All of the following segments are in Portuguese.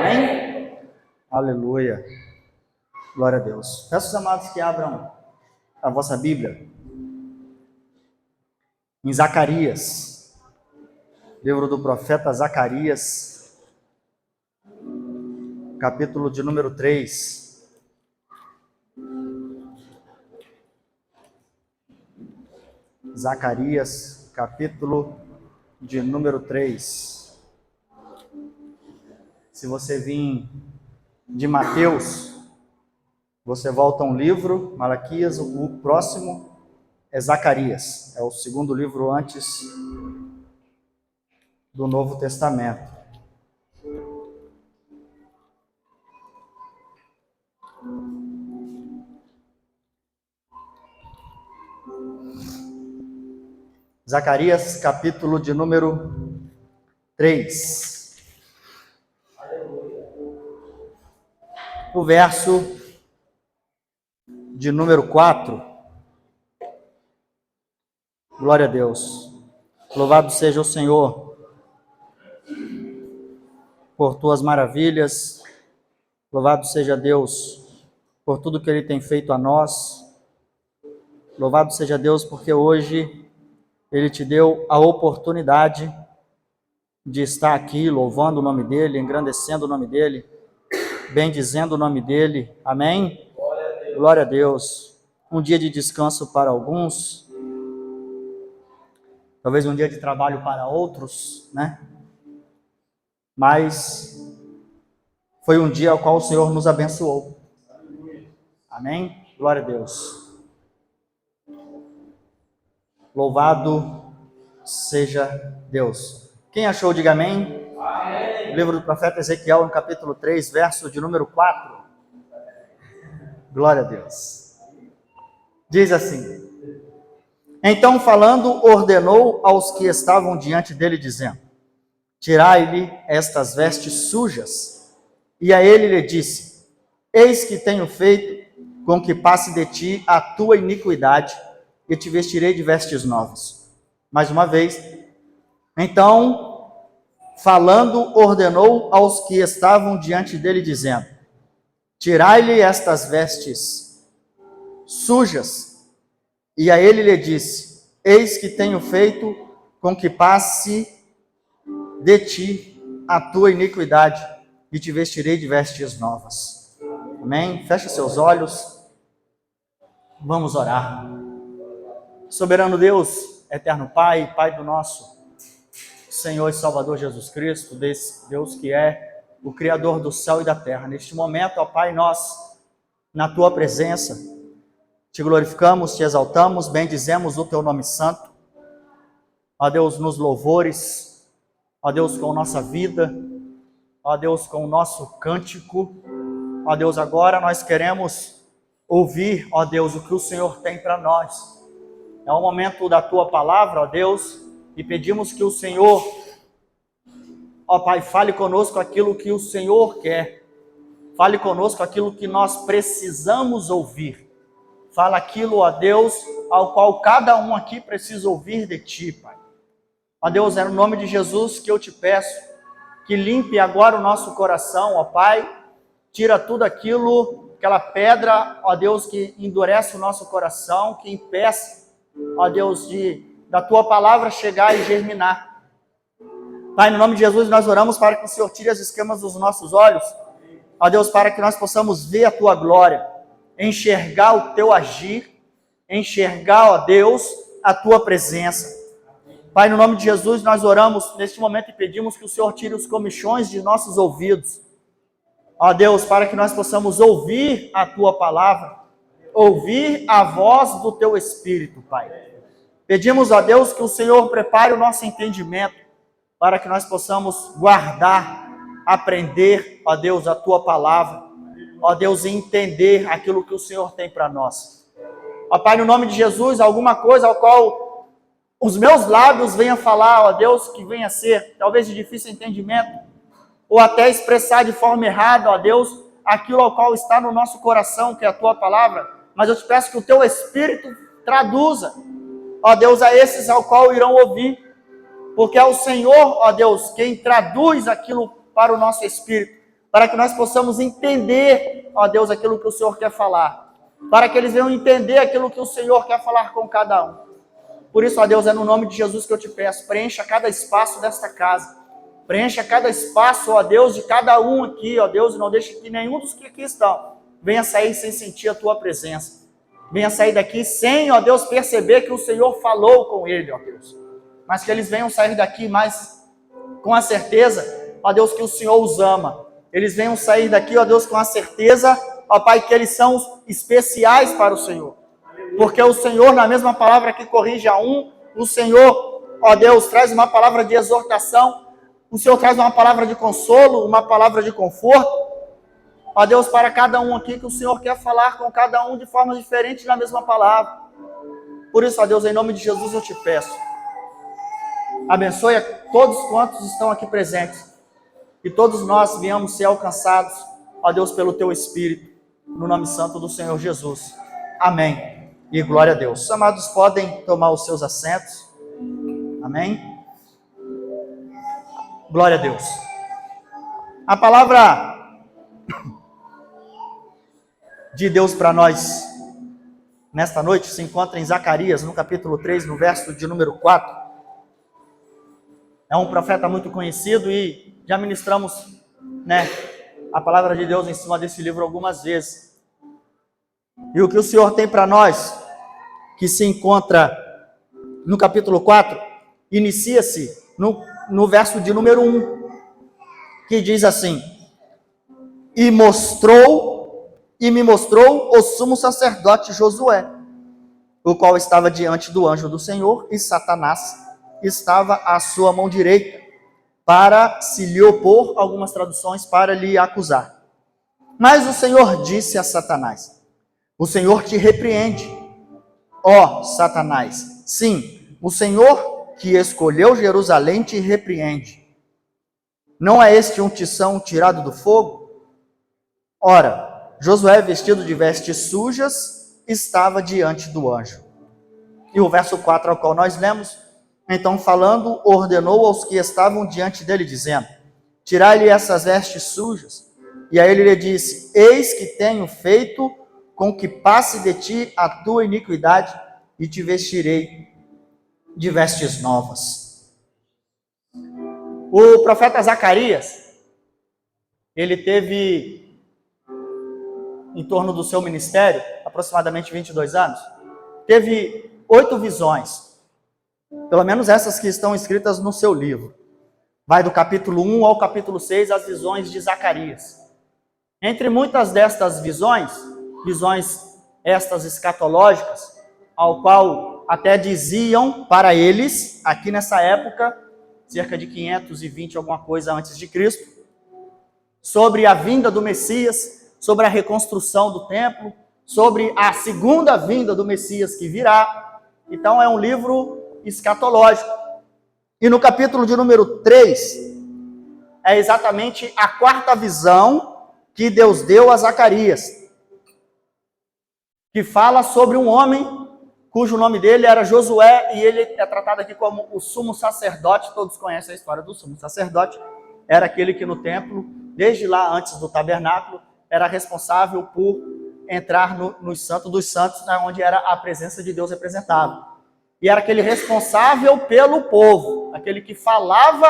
Amém? Aleluia. Glória a Deus. Peço aos amados que abram a vossa Bíblia em Zacarias, livro do profeta Zacarias, capítulo de número 3. Zacarias, capítulo de número 3. Se você vir de Mateus, você volta um livro, Malaquias, o próximo é Zacarias. É o segundo livro antes do Novo Testamento. Zacarias, capítulo de número 3. O verso de número 4. Glória a Deus. Louvado seja o Senhor por tuas maravilhas. Louvado seja Deus por tudo que Ele tem feito a nós. Louvado seja Deus porque hoje Ele te deu a oportunidade de estar aqui louvando o nome dEle, engrandecendo o nome dEle, bendizendo o nome dEle. Amém? Glória a Deus. Um dia de descanso para alguns, talvez um dia de trabalho para outros, né? Mas foi um dia ao qual o Senhor nos abençoou. Amém? Glória a Deus. Louvado seja Deus. Quem achou, diga amém. Amém. Livro do profeta Ezequiel, no capítulo 3, verso de número 4. Glória a Deus. Diz assim: Então, falando, ordenou aos que estavam diante dele, dizendo: Tirai-lhe estas vestes sujas. E a ele lhe disse: Eis que tenho feito com que passe de ti a tua iniquidade, e te vestirei de vestes novas. Mais uma vez. Então, falando, ordenou aos que estavam diante dele, dizendo: Tirai-lhe estas vestes sujas. E a ele lhe disse: Eis que tenho feito com que passe de ti a tua iniquidade, e te vestirei de vestes novas. Amém? Feche seus olhos. Vamos orar. Soberano Deus, eterno Pai, Pai do nosso Senhor e Salvador Jesus Cristo, Deus que é o Criador do céu e da terra. Neste momento, ó Pai, nós, na Tua presença, te glorificamos, te exaltamos, bendizemos o Teu nome santo. Ó Deus, nos louvores, ó Deus, com nossa vida, ó Deus, com o nosso cântico. Ó Deus, agora nós queremos ouvir, ó Deus, o que o Senhor tem para nós. É o momento da Tua palavra, ó Deus, e pedimos que o Senhor, ó Pai, fale conosco aquilo que o Senhor quer. Fale conosco aquilo que nós precisamos ouvir. Fala aquilo, ó Deus, ao qual cada um aqui precisa ouvir de Ti, Pai. Ó Deus, é no nome de Jesus que eu te peço, que limpe agora o nosso coração, ó Pai. Tira tudo aquilo, aquela pedra, ó Deus, que endurece o nosso coração, que impeça, ó Deus, da Tua palavra chegar e germinar. Pai, no nome de Jesus nós oramos para que o Senhor tire as escamas dos nossos olhos, ó Deus, para que nós possamos ver a Tua glória, enxergar o Teu agir, enxergar, ó Deus, a Tua presença. Pai, no nome de Jesus nós oramos neste momento e pedimos que o Senhor tire os comichões de nossos ouvidos, ó Deus, para que nós possamos ouvir a Tua palavra, ouvir a voz do Teu Espírito, Pai. Pedimos, ó Deus, que o Senhor prepare o nosso entendimento, para que nós possamos guardar, aprender, ó Deus, a Tua palavra, ó Deus, e entender aquilo que o Senhor tem para nós. Ó Pai, no nome de Jesus, alguma coisa ao qual os meus lábios venham falar, ó Deus, que venha ser talvez de difícil entendimento, ou até expressar de forma errada, ó Deus, aquilo ao qual está no nosso coração, que é a Tua palavra, mas eu te peço que o Teu Espírito traduza, ó Deus, a esses ao qual irão ouvir, porque é o Senhor, ó Deus, quem traduz aquilo para o nosso espírito, para que nós possamos entender, ó Deus, aquilo que o Senhor quer falar, para que eles venham entender aquilo que o Senhor quer falar com cada um. Por isso, ó Deus, é no nome de Jesus que eu te peço, preencha cada espaço desta casa, preencha cada espaço, ó Deus, de cada um aqui, ó Deus, e não deixe que nenhum dos que aqui estão venha sair sem sentir a tua presença. Venha sair daqui sem, ó Deus, perceber que o Senhor falou com ele, ó Deus. Mas que eles venham sair daqui mais com a certeza, ó Deus, que o Senhor os ama. Eles venham sair daqui, ó Deus, com a certeza, ó Pai, que eles são especiais para o Senhor. Porque o Senhor, na mesma palavra que corrige a um, o Senhor, ó Deus, traz uma palavra de exortação, o Senhor traz uma palavra de consolo, uma palavra de conforto, ó Deus, para cada um aqui, que o Senhor quer falar com cada um de forma diferente na mesma palavra. Por isso, ó Deus, em nome de Jesus eu te peço, abençoe a todos quantos estão aqui presentes, que todos nós venhamos ser alcançados, ó Deus, pelo teu Espírito, no nome santo do Senhor Jesus. Amém. E glória a Deus. Os amados podem tomar os seus assentos. Amém. Glória a Deus. A palavra de Deus para nós nesta noite se encontra em Zacarias, no capítulo 3, no verso de número 4. É um profeta muito conhecido e já ministramos, a palavra de Deus em cima desse livro algumas vezes. E o que o Senhor tem para nós, que se encontra no capítulo 4, inicia-se no verso de número 1, que diz assim: E me mostrou o sumo sacerdote Josué, o qual estava diante do anjo do Senhor, e Satanás estava à sua mão direita, para se lhe opor, algumas traduções, para lhe acusar. Mas o Senhor disse a Satanás: O Senhor te repreende, ó Satanás. Sim, o Senhor que escolheu Jerusalém te repreende. Não é este um tição tirado do fogo? Ora, Josué, vestido de vestes sujas, estava diante do anjo. E o verso 4 ao qual nós lemos: Então, falando, ordenou aos que estavam diante dele, dizendo: Tirai-lhe essas vestes sujas. E a ele lhe disse: Eis que tenho feito com que passe de ti a tua iniquidade, e te vestirei de vestes novas. O profeta Zacarias, ele teve, em torno do seu ministério, aproximadamente 22 anos, teve 8 visões, pelo menos essas que estão escritas no seu livro. Vai do capítulo 1 ao capítulo 6, as visões de Zacarias. Entre muitas destas visões estas escatológicas, ao qual até diziam para eles, aqui nessa época, cerca de 520 alguma coisa antes de Cristo, sobre a vinda do Messias, sobre a reconstrução do templo, sobre a segunda vinda do Messias que virá. Então é um livro escatológico. E no capítulo de número 3, é exatamente a 4ª visão que Deus deu a Zacarias, que fala sobre um homem cujo nome dele era Josué, e ele é tratado aqui como o sumo sacerdote. Todos conhecem a história do sumo sacerdote. Era aquele que no templo, desde lá antes do tabernáculo, era responsável por entrar no Santo dos Santos, onde era a presença de Deus representada. E era aquele responsável pelo povo, aquele que falava,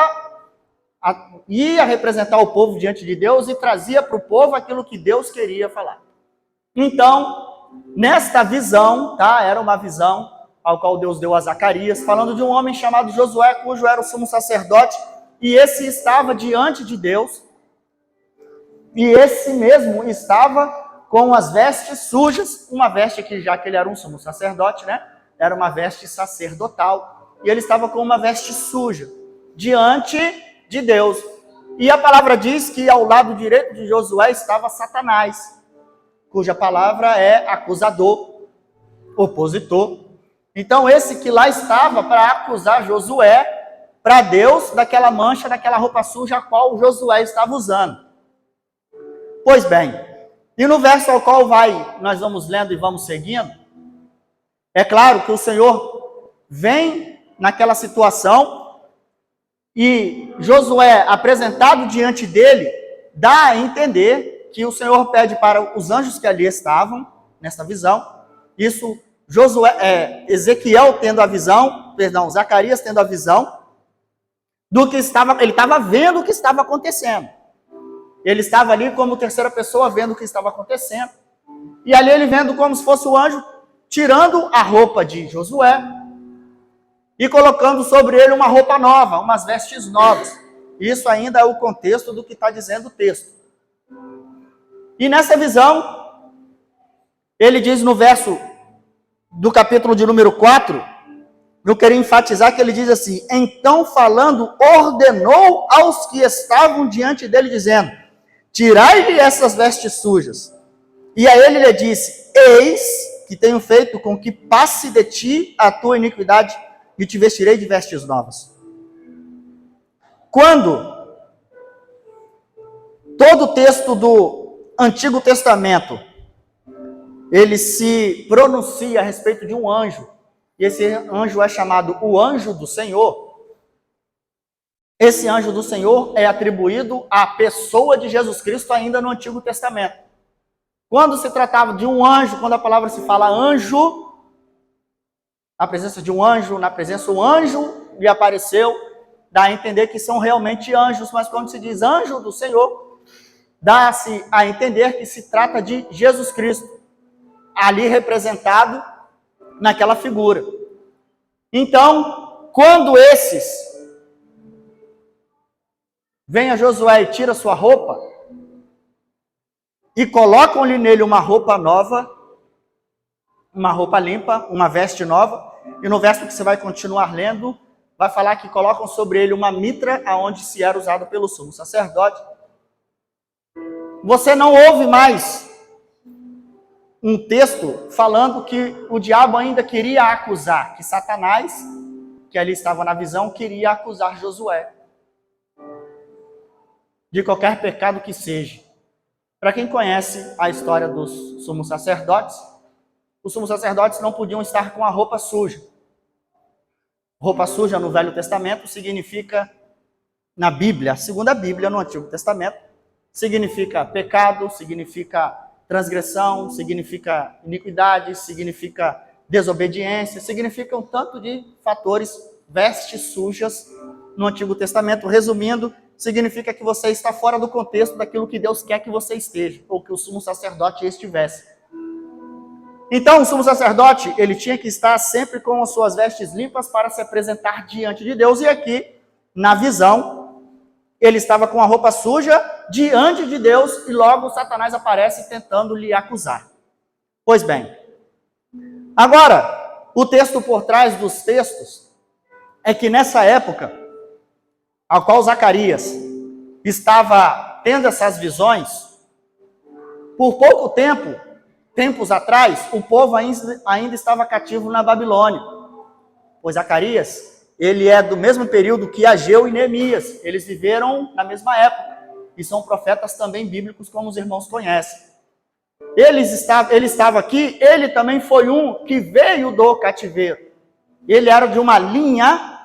ia representar o povo diante de Deus e trazia para o povo aquilo que Deus queria falar. Então, nesta visão, era uma visão ao qual Deus deu a Zacarias, falando de um homem chamado Josué, cujo era o sumo sacerdote, e esse estava diante de Deus, e esse mesmo estava com as vestes sujas, uma veste que, já que ele era um sumo sacerdote, era uma veste sacerdotal, e ele estava com uma veste suja, diante de Deus. E a palavra diz que ao lado direito de Josué estava Satanás, cuja palavra é acusador, opositor. Então esse que lá estava para acusar Josué, para Deus, daquela mancha, daquela roupa suja a qual Josué estava usando. Pois bem, e no verso ao qual nós vamos lendo e vamos seguindo, é claro que o Senhor vem naquela situação, e Josué, apresentado diante dele, dá a entender que o Senhor pede para os anjos que ali estavam, nessa visão, isso, Ezequiel tendo a visão, Zacarias tendo a visão, do que ele estava vendo o que estava acontecendo. Ele estava ali como terceira pessoa vendo o que estava acontecendo. E ali ele vendo como se fosse o anjo tirando a roupa de Josué e colocando sobre ele uma roupa nova, umas vestes novas. Isso ainda é o contexto do que está dizendo o texto. E nessa visão, ele diz no verso do capítulo de número 4, eu queria enfatizar que ele diz assim: então falando, ordenou aos que estavam diante dele, dizendo: tirai-lhe essas vestes sujas. E a ele lhe disse: eis que tenho feito com que passe de ti a tua iniquidade e te vestirei de vestes novas. Quando todo o texto do Antigo Testamento ele se pronuncia a respeito de um anjo, e esse anjo é chamado o anjo do Senhor, esse anjo do Senhor é atribuído à pessoa de Jesus Cristo ainda no Antigo Testamento. Quando se tratava de um anjo, quando a palavra se fala anjo, a presença de um anjo, na presença o anjo lhe apareceu, dá a entender que são realmente anjos, mas quando se diz anjo do Senhor, dá-se a entender que se trata de Jesus Cristo, ali representado naquela figura. Então, quando esses vem a Josué e tira sua roupa e colocam-lhe nele uma roupa nova, uma roupa limpa, uma veste nova, e no verso que você vai continuar lendo, vai falar que colocam sobre ele uma mitra, aonde se era usado pelo sumo sacerdote. Você não ouve mais um texto falando que o diabo ainda queria acusar, que Satanás, que ali estava na visão, queria acusar Josué de qualquer pecado que seja. Para quem conhece a história dos sumos sacerdotes, os sumos sacerdotes não podiam estar com a roupa suja. Roupa suja no Velho Testamento significa, na Bíblia, a segunda Bíblia no Antigo Testamento, significa pecado, significa transgressão, significa iniquidade, significa desobediência, significa um tanto de fatores, vestes sujas no Antigo Testamento. Resumindo, significa que você está fora do contexto daquilo que Deus quer que você esteja, ou que o sumo sacerdote estivesse. Então, o sumo sacerdote, ele tinha que estar sempre com as suas vestes limpas para se apresentar diante de Deus. E aqui, na visão, ele estava com a roupa suja diante de Deus e logo Satanás aparece tentando lhe acusar. Pois bem, agora, o texto por trás dos textos é que nessa época, ao qual Zacarias estava tendo essas visões, por pouco tempo, tempos atrás, o povo ainda estava cativo na Babilônia. Pois Zacarias, ele é do mesmo período que Ageu e Neemias. Eles viveram na mesma época. E são profetas também bíblicos, como os irmãos conhecem. Ele estava aqui, ele também foi um que veio do cativeiro. Ele era de uma linha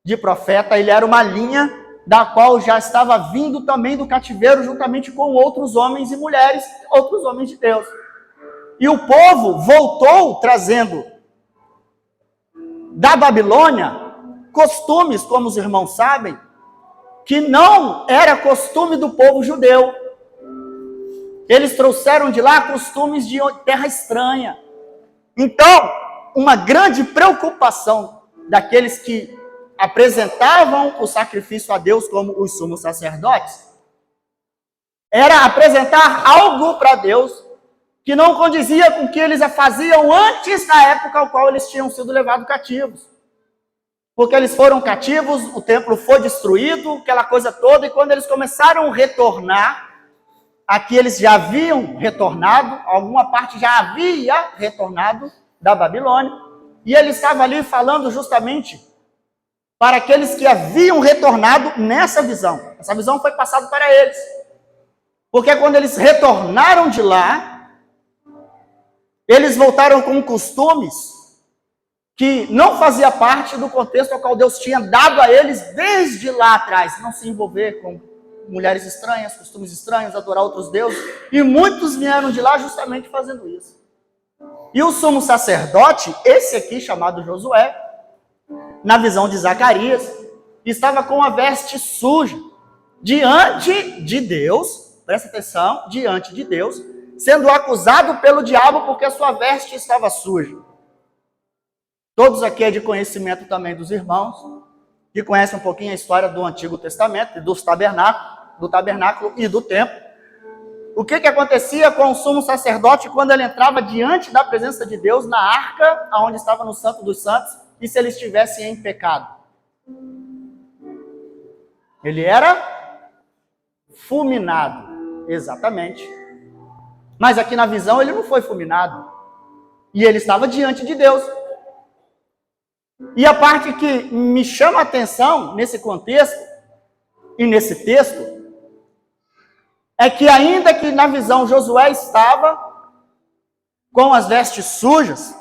de profeta, ele era uma linha da qual já estava vindo também do cativeiro, juntamente com outros homens e mulheres, outros homens de Deus. E o povo voltou trazendo da Babilônia costumes, como os irmãos sabem, que não era costume do povo judeu. Eles trouxeram de lá costumes de terra estranha. Então, uma grande preocupação daqueles que apresentavam o sacrifício a Deus como os sumos sacerdotes era apresentar algo para Deus que não condizia com o que eles faziam antes da época ao qual eles tinham sido levados cativos. Porque eles foram cativos, o templo foi destruído, aquela coisa toda, e quando eles começaram a retornar, aqui eles já haviam retornado, alguma parte já havia retornado da Babilônia, e ele estava ali falando justamente para aqueles que haviam retornado nessa visão. Essa visão foi passada para eles. Porque quando eles retornaram de lá, eles voltaram com costumes que não fazia parte do contexto ao qual Deus tinha dado a eles desde lá atrás. Não se envolver com mulheres estranhas, costumes estranhos, adorar outros deuses, e muitos vieram de lá justamente fazendo isso. E o sumo sacerdote, esse aqui chamado Josué, na visão de Zacarias, estava com a veste suja, diante de Deus, presta atenção, diante de Deus, sendo acusado pelo diabo porque a sua veste estava suja. Todos aqui é de conhecimento também dos irmãos, que conhecem um pouquinho a história do Antigo Testamento, do tabernáculo e do templo. O que acontecia com o sumo sacerdote quando ele entrava diante da presença de Deus na arca, onde estava no Santo dos Santos, e se ele estivesse em pecado? Ele era fulminado, exatamente. Mas aqui na visão ele não foi fulminado. E ele estava diante de Deus. E a parte que me chama a atenção nesse contexto e nesse texto é que ainda que na visão Josué estava com as vestes sujas,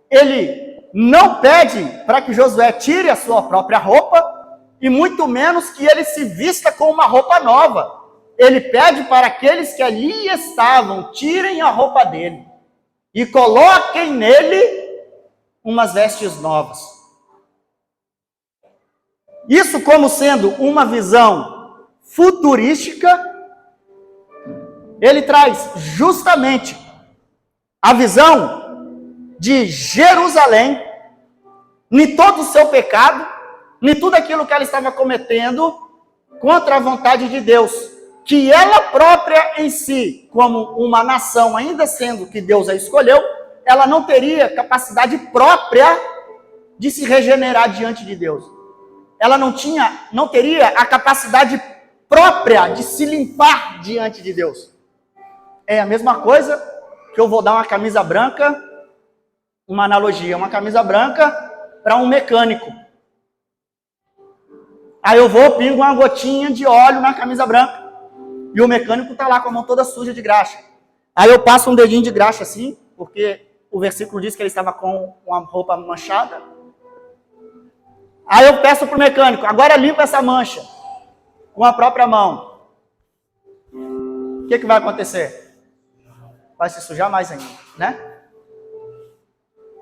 ele não pede para que Josué tire a sua própria roupa e muito menos que ele se vista com uma roupa nova. Ele pede para aqueles que ali estavam, tirem a roupa dele e coloquem nele umas vestes novas. Isso como sendo uma visão futurística, ele traz justamente a visão de Jerusalém, em todo o seu pecado, em tudo aquilo que ela estava cometendo contra a vontade de Deus, que ela própria em si, como uma nação, ainda sendo que Deus a escolheu, ela não teria capacidade própria de se regenerar diante de Deus. Ela não teria a capacidade própria de se limpar diante de Deus. É a mesma coisa que eu vou dar uma camisa branca, uma analogia, uma camisa branca para um mecânico. Aí eu vou, pingo uma gotinha de óleo na camisa branca. E o mecânico está lá com a mão toda suja de graxa. Aí eu passo um dedinho de graxa assim, porque o versículo diz que ele estava com uma roupa manchada. Aí eu peço para o mecânico, agora limpa essa mancha com a própria mão. O que vai acontecer? Vai se sujar mais ainda, né?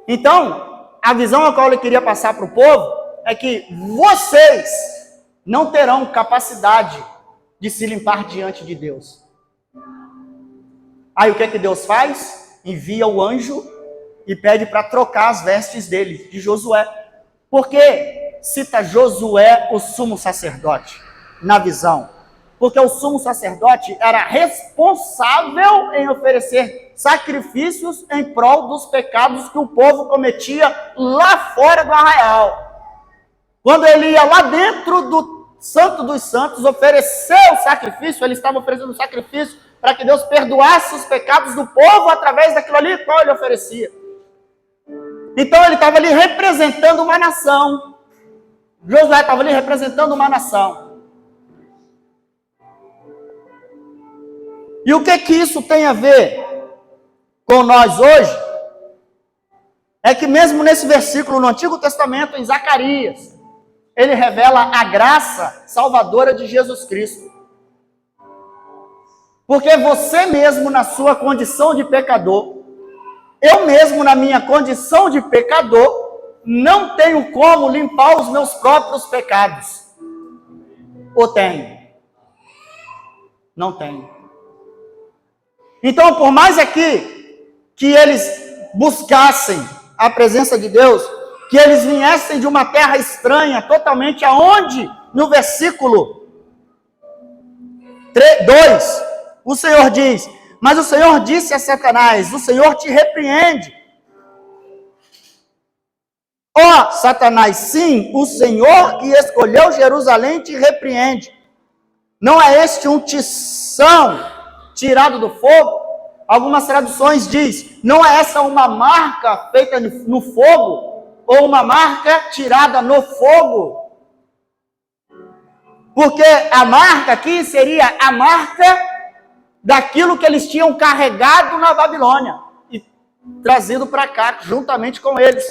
Então, a visão a qual ele queria passar para o povo é que vocês não terão capacidade de se limpar diante de Deus. Aí o que Deus faz? Envia o anjo e pede para trocar as vestes dele, de Josué. Por que cita Josué, o sumo sacerdote, na visão? Porque o sumo sacerdote era responsável em oferecer sacrifícios em prol dos pecados que o povo cometia lá fora do arraial. Quando ele ia lá dentro do Santo dos Santos oferecer o sacrifício, ele estava oferecendo sacrifício para que Deus perdoasse os pecados do povo através daquilo ali qual ele oferecia. Então ele estava ali representando uma nação. Josué estava ali representando uma nação. E o que isso tem a ver com nós hoje? É que mesmo nesse versículo no Antigo Testamento, em Zacarias, ele revela a graça salvadora de Jesus Cristo. Porque você mesmo na sua condição de pecador, eu mesmo na minha condição de pecador, não tenho como limpar os meus próprios pecados. Ou tenho? Não tenho. Então, por mais aqui que eles buscassem a presença de Deus, que eles viessem de uma terra estranha, totalmente aonde, no versículo 2, o Senhor diz, mas o Senhor disse a Satanás, o Senhor te repreende. Ó Satanás, sim, o Senhor que escolheu Jerusalém te repreende. Não é este um tição tirado do fogo? Algumas traduções diz, não é essa uma marca feita no fogo? Ou uma marca tirada no fogo? Porque a marca aqui seria a marca daquilo que eles tinham carregado na Babilônia e trazido para cá, juntamente com eles.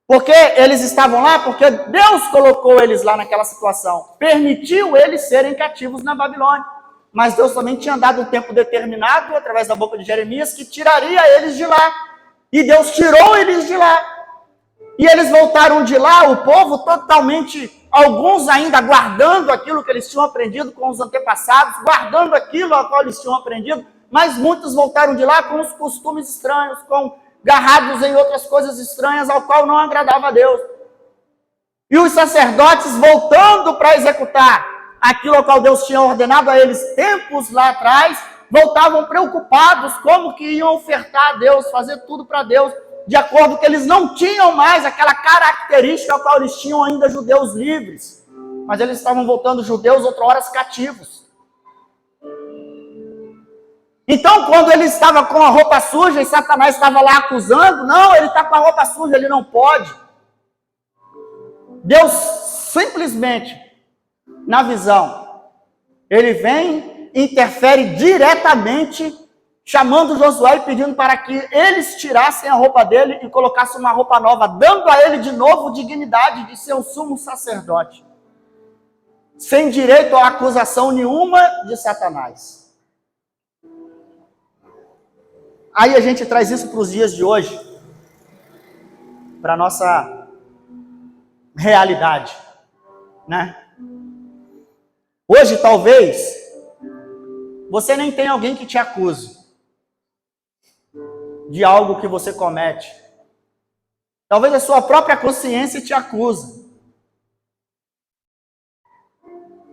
Porque eles estavam lá, porque Deus colocou eles lá naquela situação. Permitiu eles serem cativos na Babilônia. Mas Deus também tinha dado um tempo determinado, através da boca de Jeremias, que tiraria eles de lá. E Deus tirou eles de lá. E eles voltaram de lá, o povo totalmente, alguns ainda guardando aquilo que eles tinham aprendido com os antepassados, guardando aquilo ao qual eles tinham aprendido, mas muitos voltaram de lá com os costumes estranhos, agarrados em outras coisas estranhas, ao qual não agradava a Deus. E os sacerdotes, voltando para executar aquilo ao qual Deus tinha ordenado a eles tempos lá atrás, voltavam preocupados como que iam ofertar a Deus, fazer tudo para Deus, de acordo com que eles não tinham mais aquela característica ao qual eles tinham ainda judeus livres. Mas eles estavam voltando judeus, outrora cativos. Então, quando ele estava com a roupa suja e Satanás estava lá acusando, não, ele está com a roupa suja, ele não pode. Deus simplesmente, na visão, ele vem, interfere diretamente, chamando Josué e pedindo para que eles tirassem a roupa dele e colocassem uma roupa nova, dando a ele de novo dignidade de ser o sumo sacerdote, sem direito a acusação nenhuma de Satanás. Aí a gente traz isso para os dias de hoje, para a nossa realidade, né? Hoje, talvez, você nem tenha alguém que te acuse de algo que você comete. Talvez a sua própria consciência te acuse.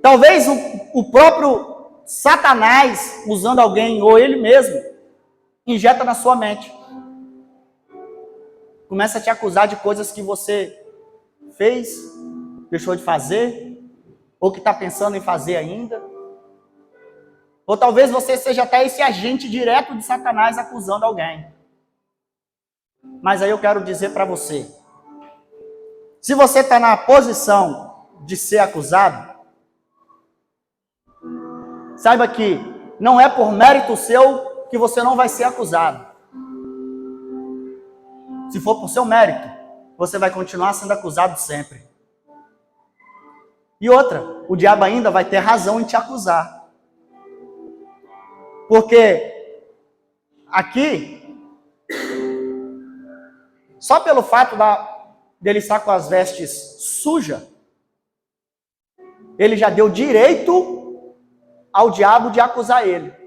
Talvez o próprio Satanás, usando alguém, ou ele mesmo, injeta na sua mente. Começa a te acusar de coisas que você fez, deixou de fazer, ou que está pensando em fazer ainda. Ou talvez você seja até esse agente direto de Satanás acusando alguém. Mas aí eu quero dizer para você, se você está na posição de ser acusado, saiba que não é por mérito seu que você não vai ser acusado. Se for por seu mérito, você vai continuar sendo acusado sempre. E outra, o diabo ainda vai ter razão em te acusar. Porque aqui, só pelo fato dele estar com as vestes sujas, ele já deu direito ao diabo de acusar ele.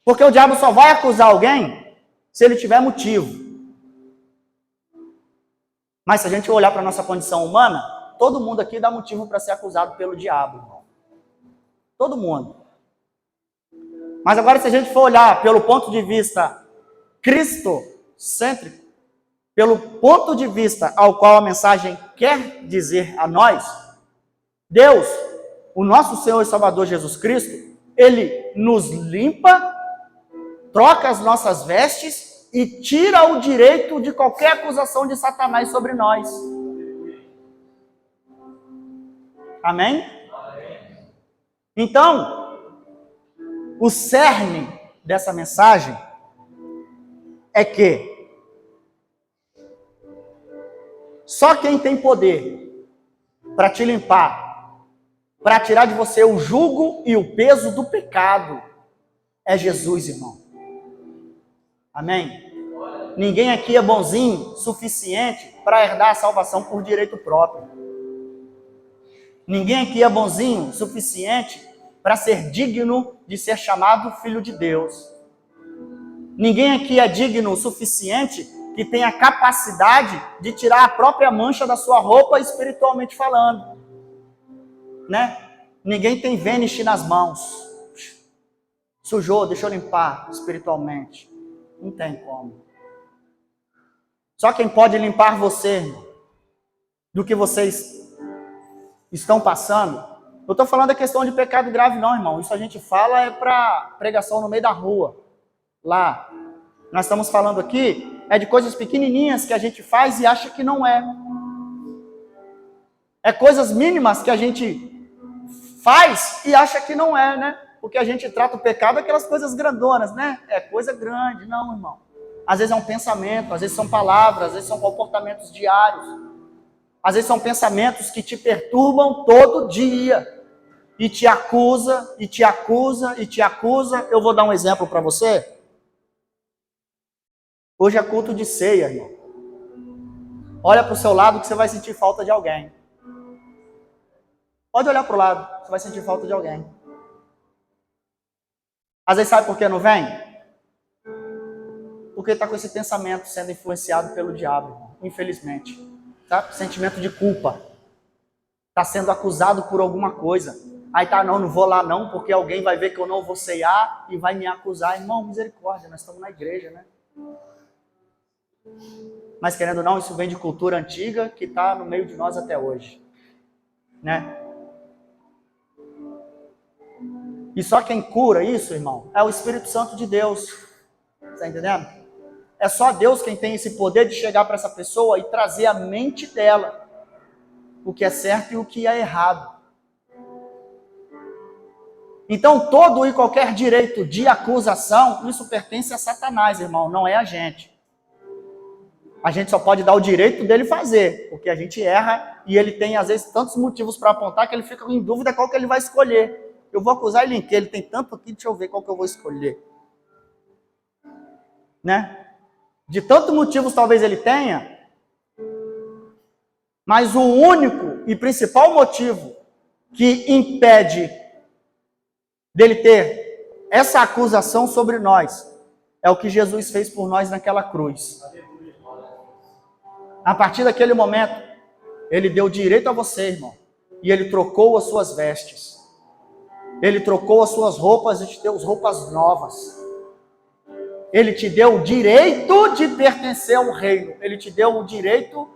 Porque o diabo só vai acusar alguém se ele tiver motivo. Mas se a gente olhar para a nossa condição humana, todo mundo aqui dá motivo para ser acusado pelo diabo, irmão. Todo mundo. Mas agora, se a gente for olhar pelo ponto de vista cristocêntrico, pelo ponto de vista ao qual a mensagem quer dizer a nós, Deus, o nosso Senhor e Salvador Jesus Cristo, Ele nos limpa, troca as nossas vestes e tira o direito de qualquer acusação de Satanás sobre nós. Amém? Então, o cerne dessa mensagem é que só quem tem poder para te limpar, para tirar de você o jugo e o peso do pecado, é Jesus, irmão. Amém? Ninguém aqui é bonzinho suficiente para herdar a salvação por direito próprio. Ninguém aqui é bonzinho suficiente para ser digno de ser chamado filho de Deus. Ninguém aqui é digno o suficiente que tem a capacidade de tirar a própria mancha da sua roupa espiritualmente falando. Né? Ninguém tem vênice nas mãos. Sujou, deixa eu limpar espiritualmente. Não tem como. Só quem pode limpar você, irmão, do que vocês estão passando. Eu estou falando da questão de pecado grave não, irmão. Isso a gente fala é para pregação no meio da rua. Lá. Nós estamos falando aqui é de coisas pequenininhas que a gente faz e acha que não é. É coisas mínimas que a gente faz e acha que não é, né? Porque a gente trata o pecado aquelas coisas grandonas, né? É coisa grande. Não, irmão. Às vezes é um pensamento, às vezes são palavras, às vezes são comportamentos diários. Às vezes são pensamentos que te perturbam todo dia. E te acusa, e te acusa, e te acusa. Eu vou dar um exemplo para você. Hoje é culto de ceia, irmão. Olha para o seu lado que você vai sentir falta de alguém. Pode olhar para o lado, você vai sentir falta de alguém. Às vezes sabe por que não vem? Porque está com esse pensamento sendo influenciado pelo diabo, irmão, infelizmente. Tá? Sentimento de culpa. Está sendo acusado por alguma coisa. Aí tá, não vou lá não, porque alguém vai ver que eu não vou ceiar e vai me acusar. Irmão, misericórdia, nós estamos na igreja, né? Mas querendo ou não, isso vem de cultura antiga que está no meio de nós até hoje. Né? E só quem cura isso, irmão, é o Espírito Santo de Deus. Está entendendo? É só Deus quem tem esse poder de chegar para essa pessoa e trazer à mente dela o que é certo e o que é errado. Então, todo e qualquer direito de acusação, isso pertence a Satanás, irmão, não é a gente. A gente só pode dar o direito dele fazer, porque a gente erra e ele tem, às vezes, tantos motivos para apontar que ele fica em dúvida qual que ele vai escolher. Eu vou acusar ele em quê? Ele tem tanto aqui, deixa eu ver qual que eu vou escolher. Né? De tantos motivos talvez ele tenha, mas o único e principal motivo que impede dele ter essa acusação sobre nós é o que Jesus fez por nós naquela cruz. A partir daquele momento, ele deu direito a você, irmão, e ele trocou as suas vestes. Ele trocou as suas roupas e te deu roupas novas. Ele te deu o direito de pertencer ao reino. Ele te deu o direito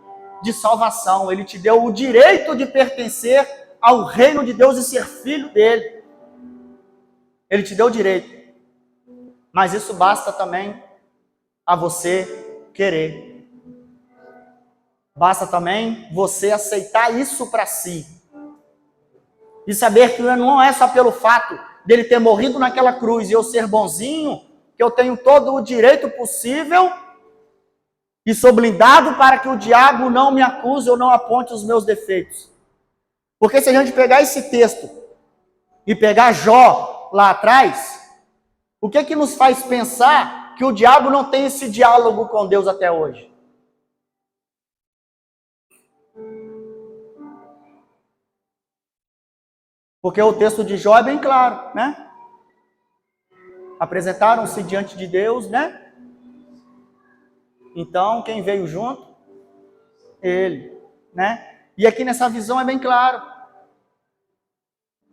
de salvação. Ele te deu o direito de pertencer ao reino de Deus e ser filho dele. Ele te deu o direito. Mas isso basta também a você querer. Basta também você aceitar isso para si. E saber que não é só pelo fato dele ter morrido naquela cruz e eu ser bonzinho, que eu tenho todo o direito possível e sou blindado para que o diabo não me acuse ou não aponte os meus defeitos. Porque se a gente pegar esse texto e pegar Jó lá atrás, o que é que nos faz pensar que o diabo não tem esse diálogo com Deus até hoje? Porque o texto de Jó é bem claro, né? Apresentaram-se diante de Deus, né? Então, quem veio junto? Ele, né? E aqui nessa visão é bem claro.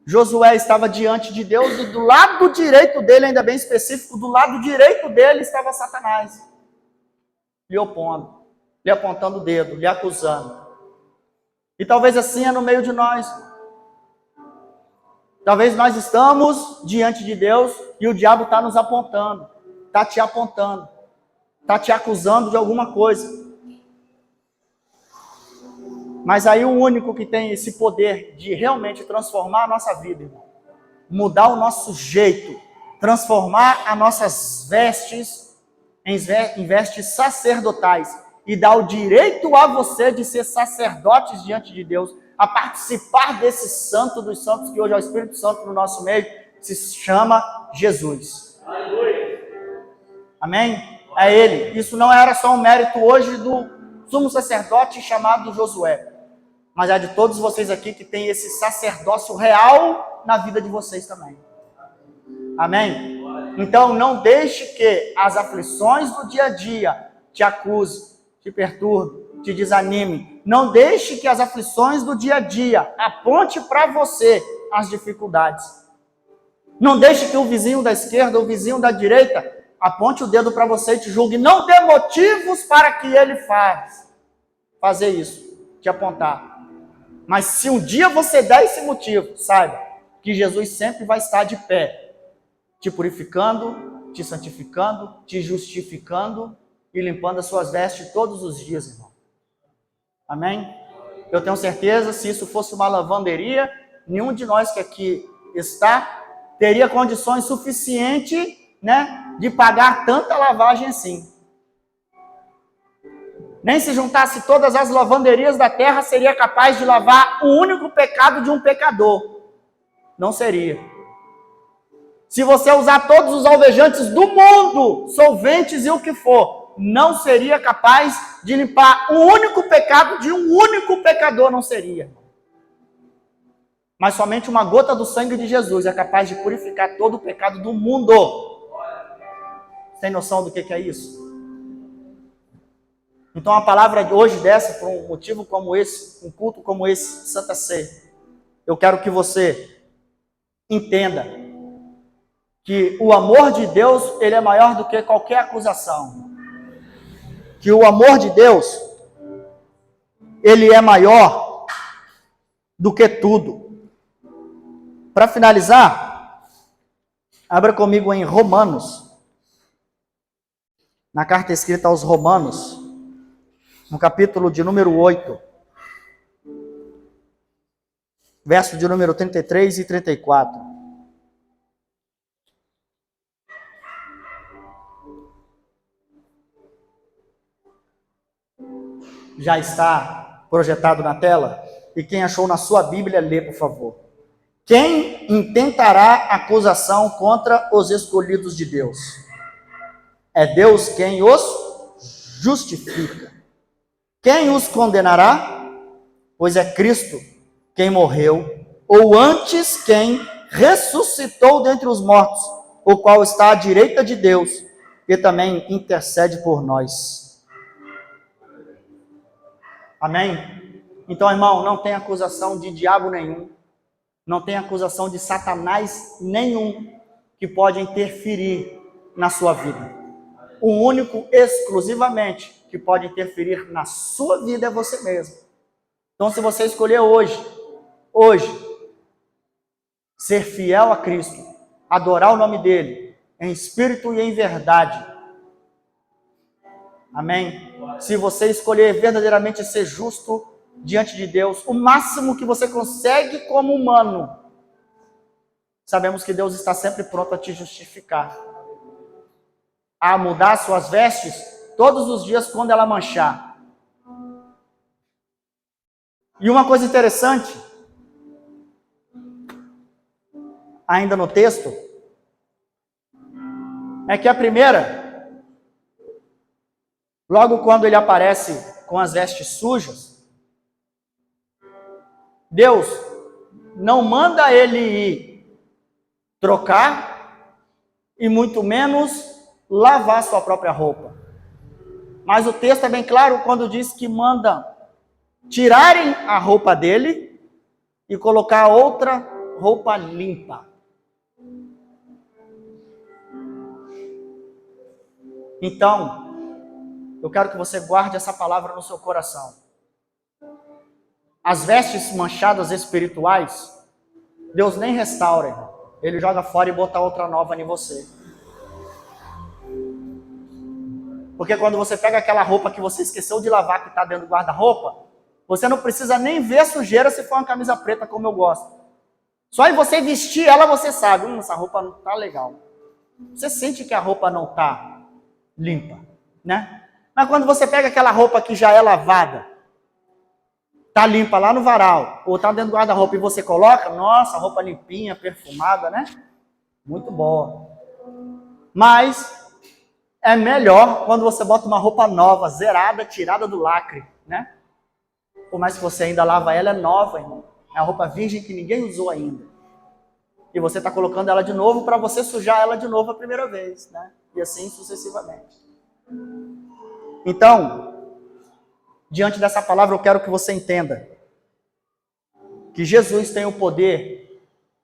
Josué estava diante de Deus e do lado direito dele, ainda bem específico, do lado direito dele estava Satanás. Lhe opondo, lhe apontando o dedo, lhe acusando. E talvez assim é no meio de nós. Talvez nós estamos diante de Deus e o diabo está nos apontando, está te apontando, está te acusando de alguma coisa. Mas aí o único que tem esse poder de realmente transformar a nossa vida, irmão, mudar o nosso jeito, transformar as nossas vestes em vestes sacerdotais e dar o direito a você de ser sacerdotes diante de Deus, a participar desse santo dos santos, que hoje é o Espírito Santo no nosso meio, se chama Jesus. Aleluia. Amém? É Ele. Isso não era só um mérito hoje do sumo sacerdote chamado Josué, mas é de todos vocês aqui que tem esse sacerdócio real na vida de vocês também. Amém? Então não deixe que as aflições do dia a dia te acusem, te perturbem, te desanime. Não deixe que as aflições do dia a dia aponte para você as dificuldades. Não deixe que o vizinho da esquerda ou o vizinho da direita aponte o dedo para você e te julgue. Não dê motivos para que ele fazer isso, te apontar. Mas se um dia você der esse motivo, saiba que Jesus sempre vai estar de pé, te purificando, te santificando, te justificando e limpando as suas vestes todos os dias, irmão. Amém? Eu tenho certeza, se isso fosse uma lavanderia, nenhum de nós que aqui está teria condições suficientes, né, de pagar tanta lavagem assim. Nem se juntasse todas as lavanderias da terra, seria capaz de lavar o único pecado de um pecador. Não seria. Se você usar todos os alvejantes do mundo, solventes e o que for, não seria capaz de limpar o único pecado de um único pecador, não seria. Mas somente uma gota do sangue de Jesus é capaz de purificar todo o pecado do mundo. Tem noção do que é isso? Então a palavra de hoje dessa, por um motivo como esse, um culto como esse, Santa Ceia, eu quero que você entenda que o amor de Deus, ele é maior do que qualquer acusação. Que o amor de Deus, ele é maior do que tudo. Para finalizar, abra comigo em Romanos, na carta escrita aos Romanos, no capítulo de número 8, verso de número 33 e 34. Já está projetado na tela? E quem achou na sua Bíblia, lê, por favor. Quem intentará acusação contra os escolhidos de Deus? É Deus quem os justifica. Quem os condenará? Pois é Cristo quem morreu, ou antes quem ressuscitou dentre os mortos, o qual está à direita de Deus e também intercede por nós. Amém? Então, irmão, não tem acusação de diabo nenhum, não tem acusação de Satanás nenhum que pode interferir na sua vida. O único, exclusivamente, que pode interferir na sua vida é você mesmo. Então, se você escolher hoje, ser fiel a Cristo, adorar o nome dele, em espírito e em verdade. Amém? Se você escolher verdadeiramente ser justo diante de Deus, o máximo que você consegue como humano, sabemos que Deus está sempre pronto a te justificar, a mudar suas vestes todos os dias quando ela manchar. E uma coisa interessante, ainda no texto, é que a primeira, logo quando ele aparece com as vestes sujas, Deus não manda ele ir trocar e muito menos lavar sua própria roupa. Mas o texto é bem claro quando diz que manda tirarem a roupa dele e colocar outra roupa limpa. Então, eu quero que você guarde essa palavra no seu coração. As vestes manchadas espirituais, Deus nem restaura, irmão. Ele joga fora e bota outra nova em você. Porque quando você pega aquela roupa que você esqueceu de lavar, que está dentro do guarda-roupa, você não precisa nem ver a sujeira se for uma camisa preta, como eu gosto. Só em você vestir ela, você sabe, essa roupa não está legal. Você sente que a roupa não está limpa, né? Mas quando você pega aquela roupa que já é lavada, tá limpa lá no varal, ou tá dentro do guarda-roupa e você coloca, nossa, roupa limpinha, perfumada, né? Muito boa. Mas é melhor quando você bota uma roupa nova, zerada, tirada do lacre, né? Por mais que você ainda lava ela, é nova, irmão. É a roupa virgem que ninguém usou ainda. E você está colocando ela de novo para você sujar ela de novo a primeira vez, né? E assim sucessivamente. Então, diante dessa palavra, eu quero que você entenda que Jesus tem o poder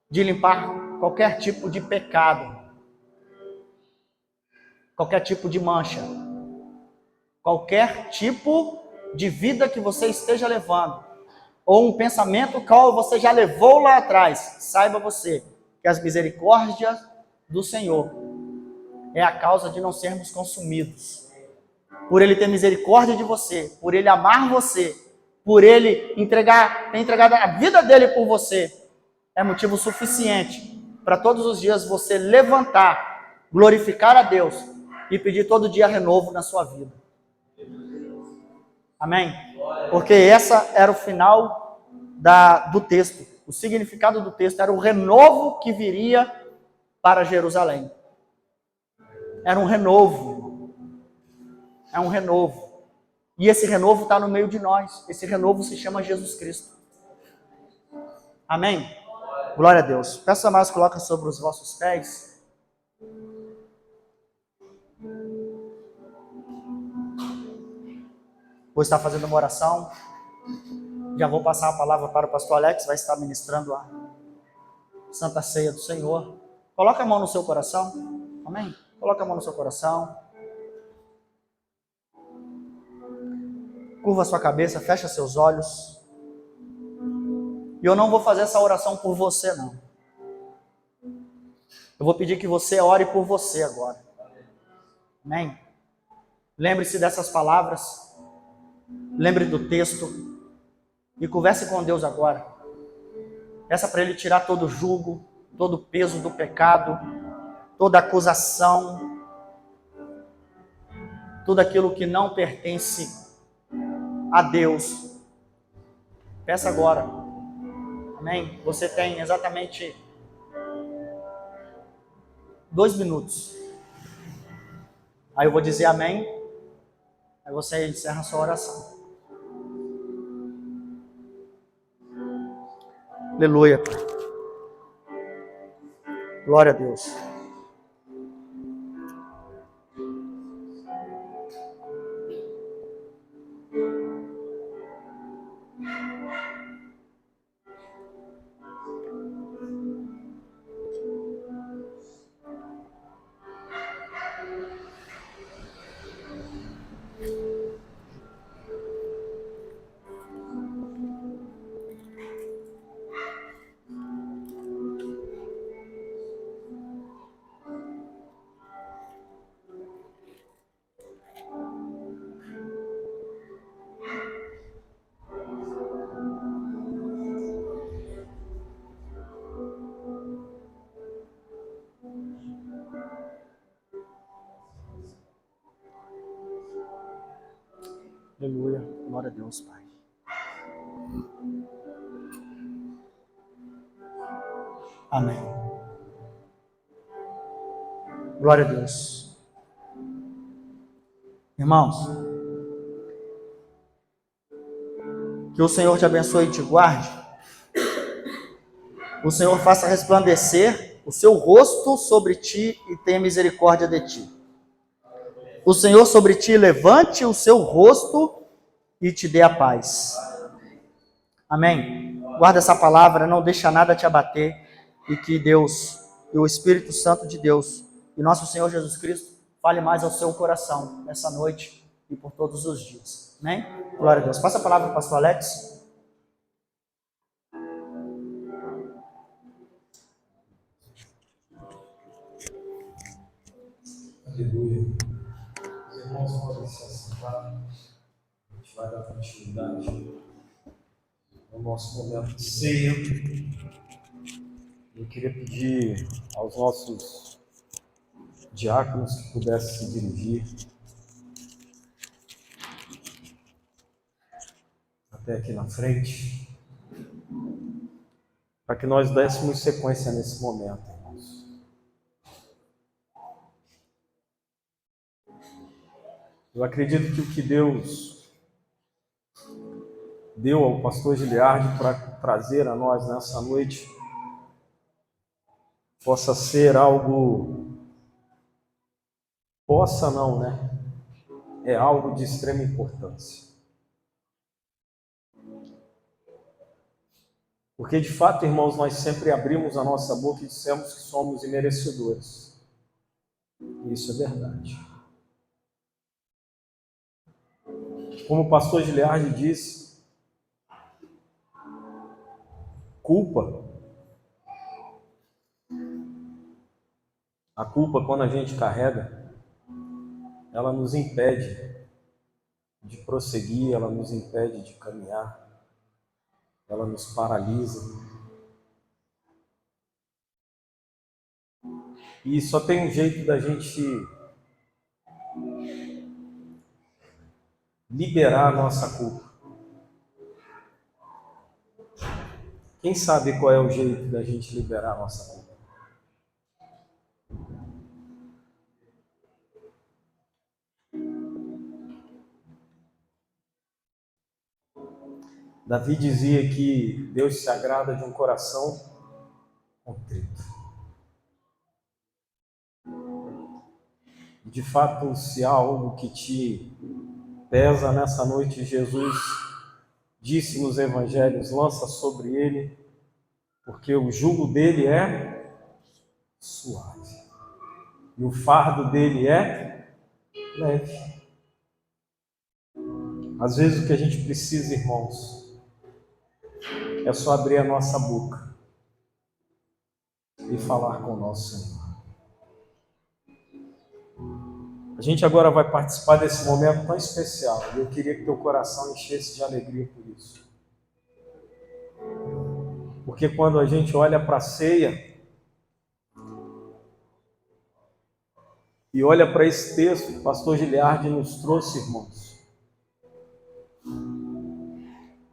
de limpar qualquer tipo de pecado, qualquer tipo de mancha, qualquer tipo de vida que você esteja levando, ou um pensamento qual você já levou lá atrás. Saiba você que as misericórdias do Senhor é a causa de não sermos consumidos. Por Ele ter misericórdia de você, por Ele amar você, por Ele ter entregado a vida dEle por você, é motivo suficiente para todos os dias você levantar, glorificar a Deus e pedir todo dia renovo na sua vida. Amém? Porque essa era o final do texto. O significado do texto era o renovo que viria para Jerusalém. Era um renovo. É um renovo. E esse renovo está no meio de nós. Esse renovo se chama Jesus Cristo. Amém? Glória a Deus. Peça mais, coloca sobre os vossos pés. Vou estar fazendo uma oração. Já vou passar a palavra para o pastor Alex, vai estar ministrando a Santa Ceia do Senhor. Coloca a mão no seu coração. Amém? Coloca a mão no seu coração. Curva a sua cabeça, fecha seus olhos. E eu não vou fazer essa oração por você, não. Eu vou pedir que você ore por você agora. Amém? Lembre-se dessas palavras. Lembre do texto. E converse com Deus agora. Peça para Ele tirar todo o jugo, todo o peso do pecado, toda acusação, tudo aquilo que não pertence a Deus. Peça agora. Amém? Você tem exatamente 2 minutos. Aí eu vou dizer amém. Aí você encerra a sua oração. Aleluia. Glória a Deus. Aleluia. Glória a Deus, Pai. Amém. Glória a Deus. Irmãos, que o Senhor te abençoe e te guarde. O Senhor faça resplandecer o seu rosto sobre ti e tenha misericórdia de ti. O Senhor sobre ti levante o seu rosto e te dê a paz. Amém? Guarda essa palavra, não deixa nada te abater e que Deus, e o Espírito Santo de Deus e nosso Senhor Jesus Cristo fale mais ao seu coração nessa noite e por todos os dias. Amém? Glória a Deus. Passa a palavra para o pastor Alex. Aleluia. Os irmãos podem se assentar. A gente vai dar continuidade ao nosso momento de ceia. Eu queria pedir aos nossos diáconos que pudessem se dirigir até aqui na frente, para que nós dessemos sequência nesse momento, irmãos. Eu acredito que o que Deus deu ao pastor Giliardi para trazer a nós nessa noite possa ser algo, possa não, né? É algo de extrema importância. Porque de fato, irmãos, nós sempre abrimos a nossa boca e dissemos que somos imerecedores. E isso é verdade. Como o pastor Giliardi disse, culpa. A culpa, quando a gente carrega, ela nos impede de prosseguir, ela nos impede de caminhar, ela nos paralisa. E só tem um jeito da gente liberar a nossa culpa. Quem sabe qual é o jeito da gente liberar a nossa culpa? Davi dizia que Deus se agrada de um coração contrito. De fato, se há algo que te pesa nessa noite, Jesus disse nos evangelhos, lança sobre ele, porque o jugo dele é suave e o fardo dele é leve. Às vezes o que a gente precisa, irmãos, é só abrir a nossa boca e falar com o nosso Senhor. A gente agora vai participar desse momento tão especial e eu queria que teu coração enchesse de alegria por isso. Porque quando a gente olha para a ceia e olha para esse texto que o pastor Giliardi nos trouxe, irmãos,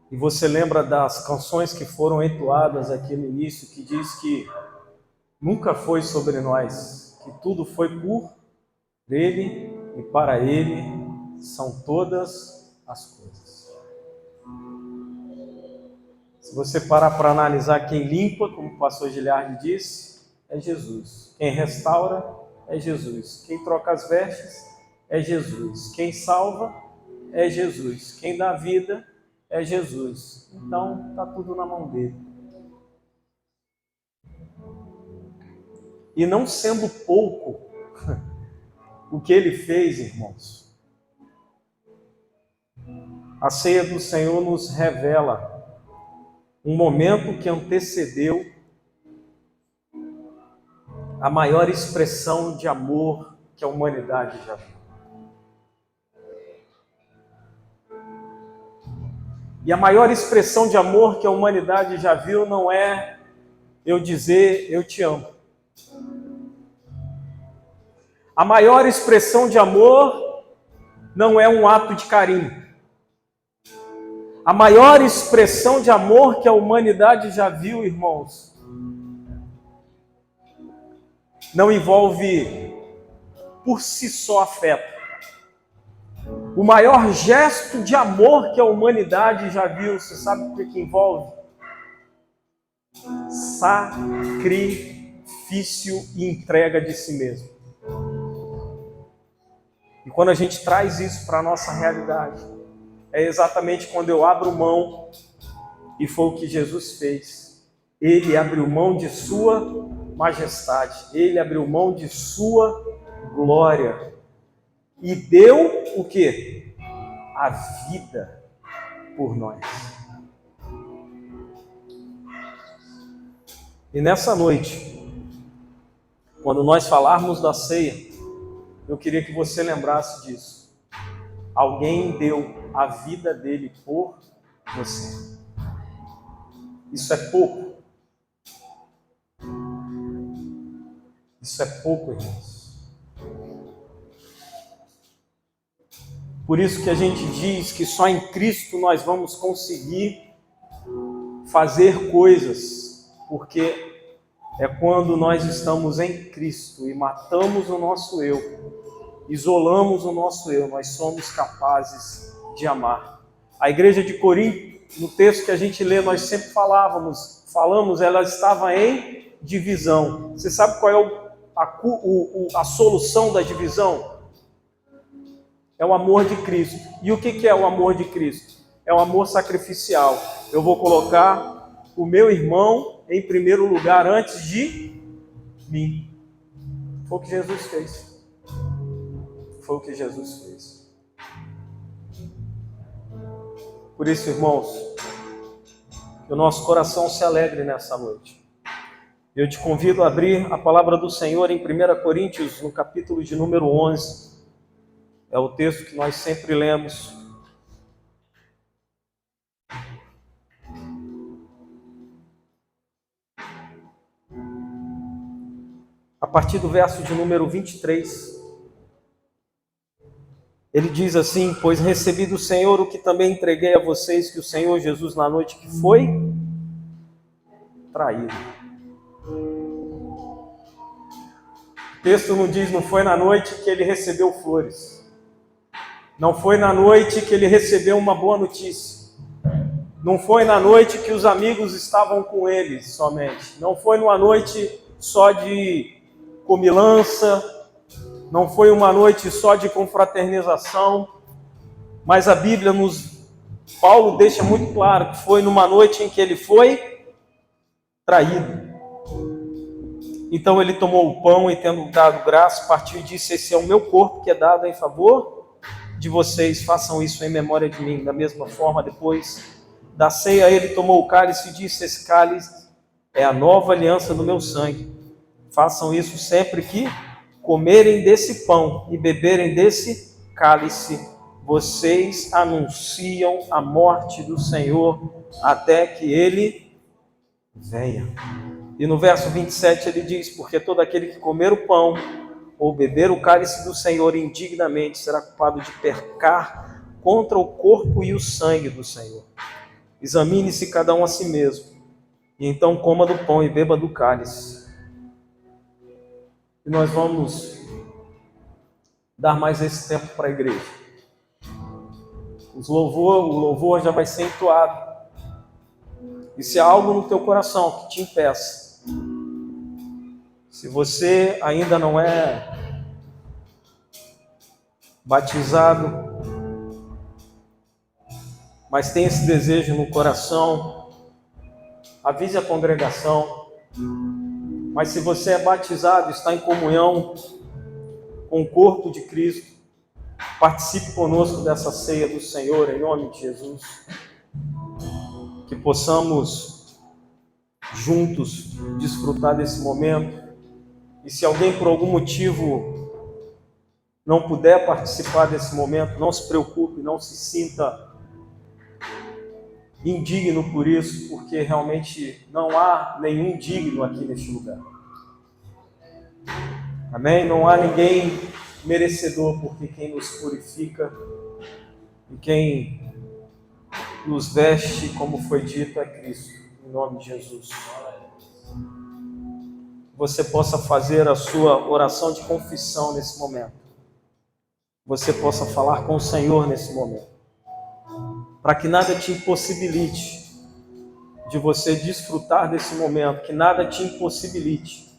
e você lembra das canções que foram entoadas aqui no início, que diz que nunca foi sobre nós, que tudo foi por Ele e para Ele são todas as coisas. Se você parar para analisar, quem limpa, como o pastor Giliardi disse, é Jesus. Quem restaura é Jesus. Quem troca as vestes é Jesus. Quem salva é Jesus. Quem dá vida é Jesus. Então, está tudo na mão dele. E não sendo pouco o que ele fez, irmãos, a ceia do Senhor nos revela um momento que antecedeu a maior expressão de amor que a humanidade já viu. E a maior expressão de amor que a humanidade já viu não é eu dizer eu te amo. A maior expressão de amor não é um ato de carinho. A maior expressão de amor que a humanidade já viu, irmãos, não envolve por si só afeto. O maior gesto de amor que a humanidade já viu, você sabe o que envolve? Sacrifício e entrega de si mesmo. E quando a gente traz isso para a nossa realidade, é exatamente quando eu abro mão, e foi o que Jesus fez. Ele abriu mão de sua majestade, ele abriu mão de sua glória, e deu o quê? A vida por nós. E nessa noite, quando nós falarmos da ceia, eu queria que você lembrasse disso. Alguém deu a vida dele por você. Isso é pouco. Isso é pouco, irmãos. Por isso que a gente diz que só em Cristo nós vamos conseguir fazer coisas, porque é quando nós estamos em Cristo e matamos o nosso eu, isolamos o nosso eu, nós somos capazes de amar. A igreja de Corinto, no texto que a gente lê, nós sempre falamos, ela estava em divisão. Você sabe qual é a solução da divisão? É o amor de Cristo. E o que é o amor de Cristo? É o amor sacrificial. Eu vou colocar o meu irmão em primeiro lugar antes de mim. Foi o que Jesus fez. Foi o que Jesus fez. Por isso, irmãos, que o nosso coração se alegre nessa noite. Eu te convido a abrir a palavra do Senhor em 1 Coríntios, no capítulo de número 11. É o texto que nós sempre lemos. A partir do verso de número 23. Ele diz assim: pois recebi do Senhor o que também entreguei a vocês, que o Senhor Jesus, na noite que foi traído. O texto não diz, não foi na noite que ele recebeu flores. Não foi na noite que ele recebeu uma boa notícia. Não foi na noite que os amigos estavam com ele somente. Não foi numa noite só de comilança. Não foi uma noite só de confraternização. Mas a Bíblia Paulo deixa muito claro que foi numa noite em que ele foi traído. Então ele tomou o pão e, tendo dado graça, partiu e disse: esse é o meu corpo que é dado em favor de vocês, façam isso em memória de mim. Da mesma forma, depois da ceia, ele tomou o cálice e disse: esse cálice é a nova aliança do meu sangue. Façam isso sempre que comerem desse pão e beberem desse cálice. Vocês anunciam a morte do Senhor até que ele venha. E no verso 27 ele diz: porque todo aquele que comer o pão ou beber o cálice do Senhor indignamente será culpado de pecar contra o corpo e o sangue do Senhor. Examine-se cada um a si mesmo, e então coma do pão e beba do cálice. E nós vamos dar mais esse tempo para a igreja. O louvor já vai ser entoado. E se há algo no teu coração que te impeça, se você ainda não é batizado, mas tem esse desejo no coração, avise a congregação. Mas se você é batizado, está em comunhão com o corpo de Cristo, participe conosco dessa ceia do Senhor, em nome de Jesus. Que possamos juntos desfrutar desse momento. E se alguém por algum motivo não puder participar desse momento, não se preocupe, não se sinta indigno por isso, porque realmente não há nenhum digno aqui neste lugar. Amém? Não há ninguém merecedor, porque quem nos purifica e quem nos veste, como foi dito, é Cristo, em nome de Jesus. Você possa fazer a sua oração de confissão nesse momento. Você possa falar com o Senhor nesse momento. Para que nada te impossibilite de você desfrutar desse momento, que nada te impossibilite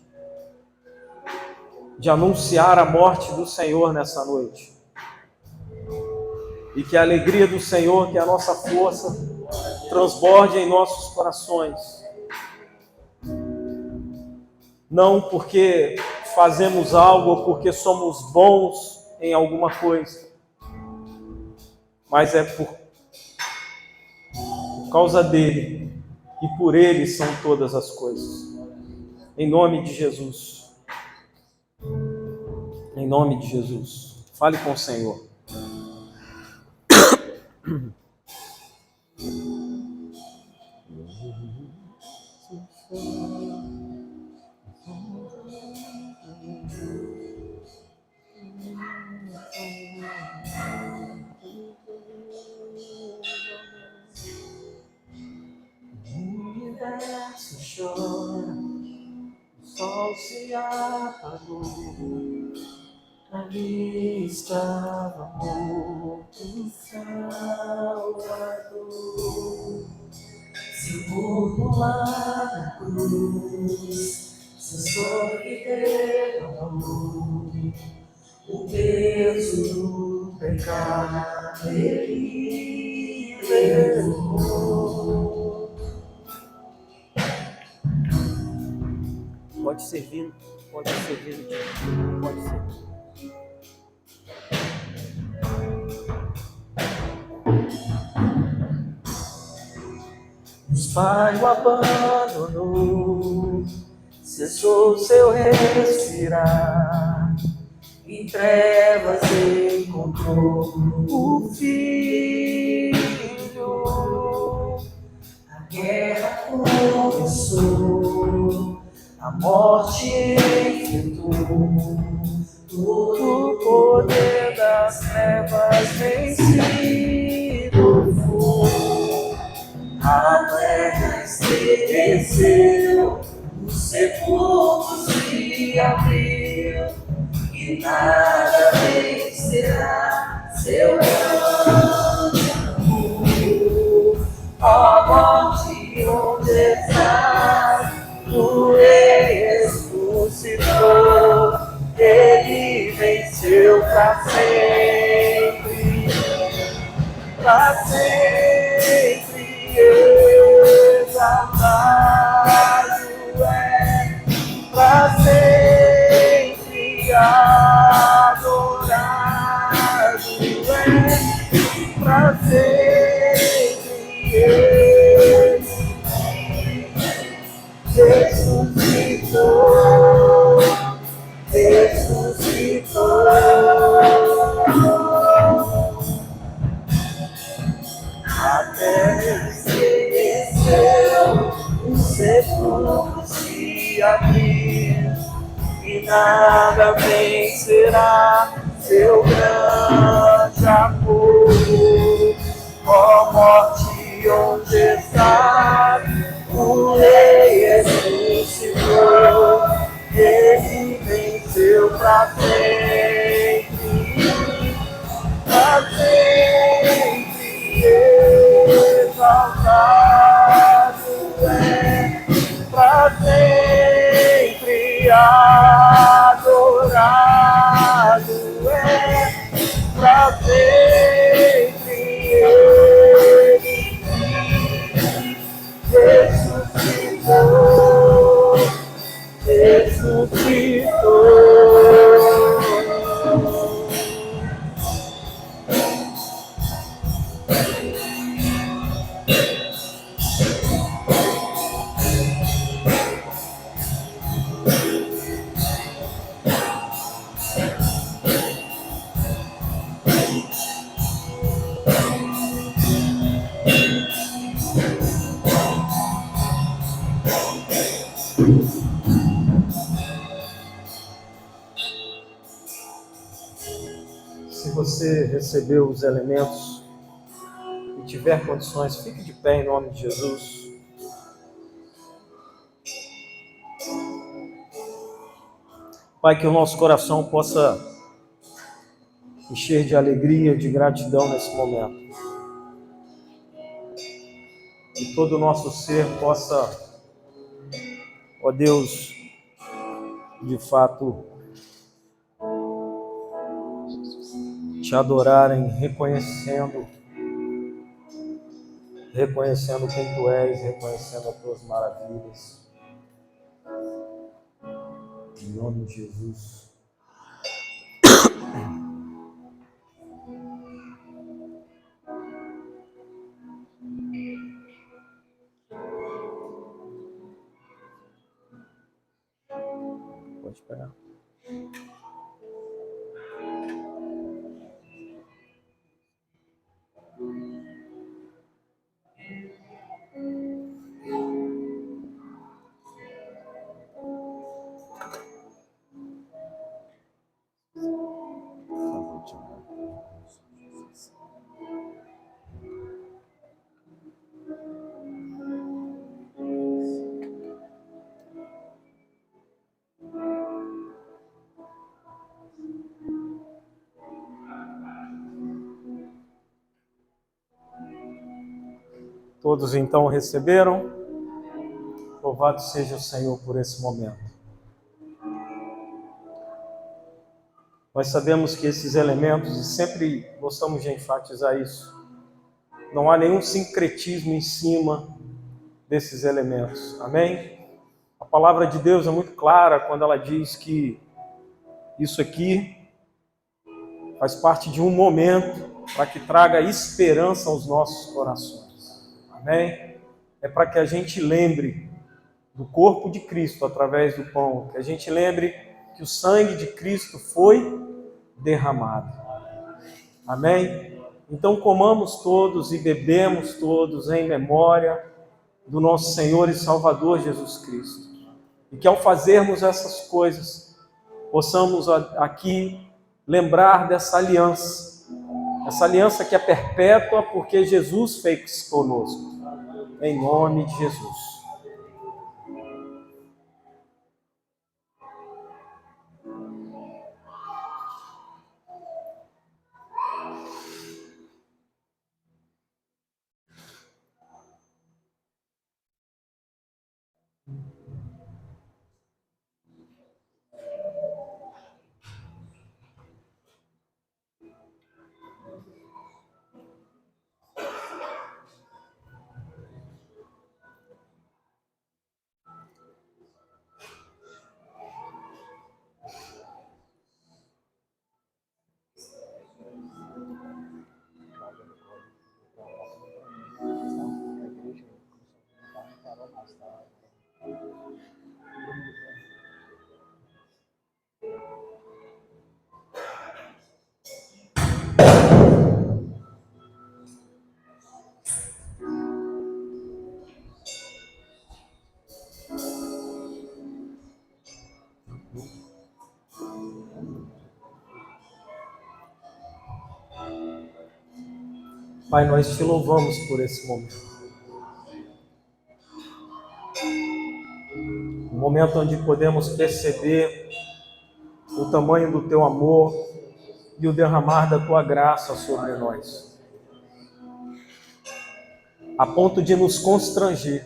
de anunciar a morte do Senhor nessa noite. E que a alegria do Senhor, que é a nossa força, transborde em nossos corações. Não porque fazemos algo ou porque somos bons em alguma coisa, mas é por causa dele, e por ele são todas as coisas. Em nome de Jesus. Em nome de Jesus. Fale com o Senhor. Chora, o sol se apagou, ali estava morto o Salvador, seguro lá na cruz, seu sangue derramou, o peso do pecado ele levou. Pode servir, pode servir, pode ser. Os Pai o abandonou, cessou seu respirar, em trevas encontrou o Filho. A guerra começou, a morte enfrentou, todo o poder das trevas e nada vencerá seu grande amor. Ó morte, onde estás? O Rei ressuscitou, Ele venceu para sempre, exaltado é, para sempre adorado é, para sempre Ele ressuscitou, ressuscitou. A terra estremeceu, o sepulcro se abriu, e nada vencerá seu grande amor. Ó morte, onde está? O Rei ressuscitou, Ele venceu para sempre, para sempre exaltado é, para sempre adorado é, para sempre Ele ressuscitou, ressuscitou. Se você recebeu os elementos e tiver condições, fique de pé em nome de Jesus. Pai, que o nosso coração possa encher de alegria, de gratidão nesse momento. Que todo o nosso ser possa, ó Deus, de fato, te adorarem, reconhecendo quem tu és, reconhecendo as tuas maravilhas. Em nome de Jesus. Pode pegar. Todos então receberam? Louvado seja o Senhor por esse momento. Nós sabemos que esses elementos, e sempre gostamos de enfatizar isso, não há nenhum sincretismo em cima desses elementos. Amém? A palavra de Deus é muito clara quando ela diz que isso aqui faz parte de um momento para que traga esperança aos nossos corações. Amém? É para que a gente lembre do corpo de Cristo através do pão, que a gente lembre que o sangue de Cristo foi derramado. Amém? Então comamos todos e bebemos todos em memória do nosso Senhor e Salvador Jesus Cristo. E que ao fazermos essas coisas, possamos aqui lembrar dessa aliança que é perpétua porque Jesus fez conosco. Em nome de Jesus. Pai, nós te louvamos por esse momento. Um momento onde podemos perceber o tamanho do teu amor e o derramar da tua graça sobre nós, a ponto de nos constranger,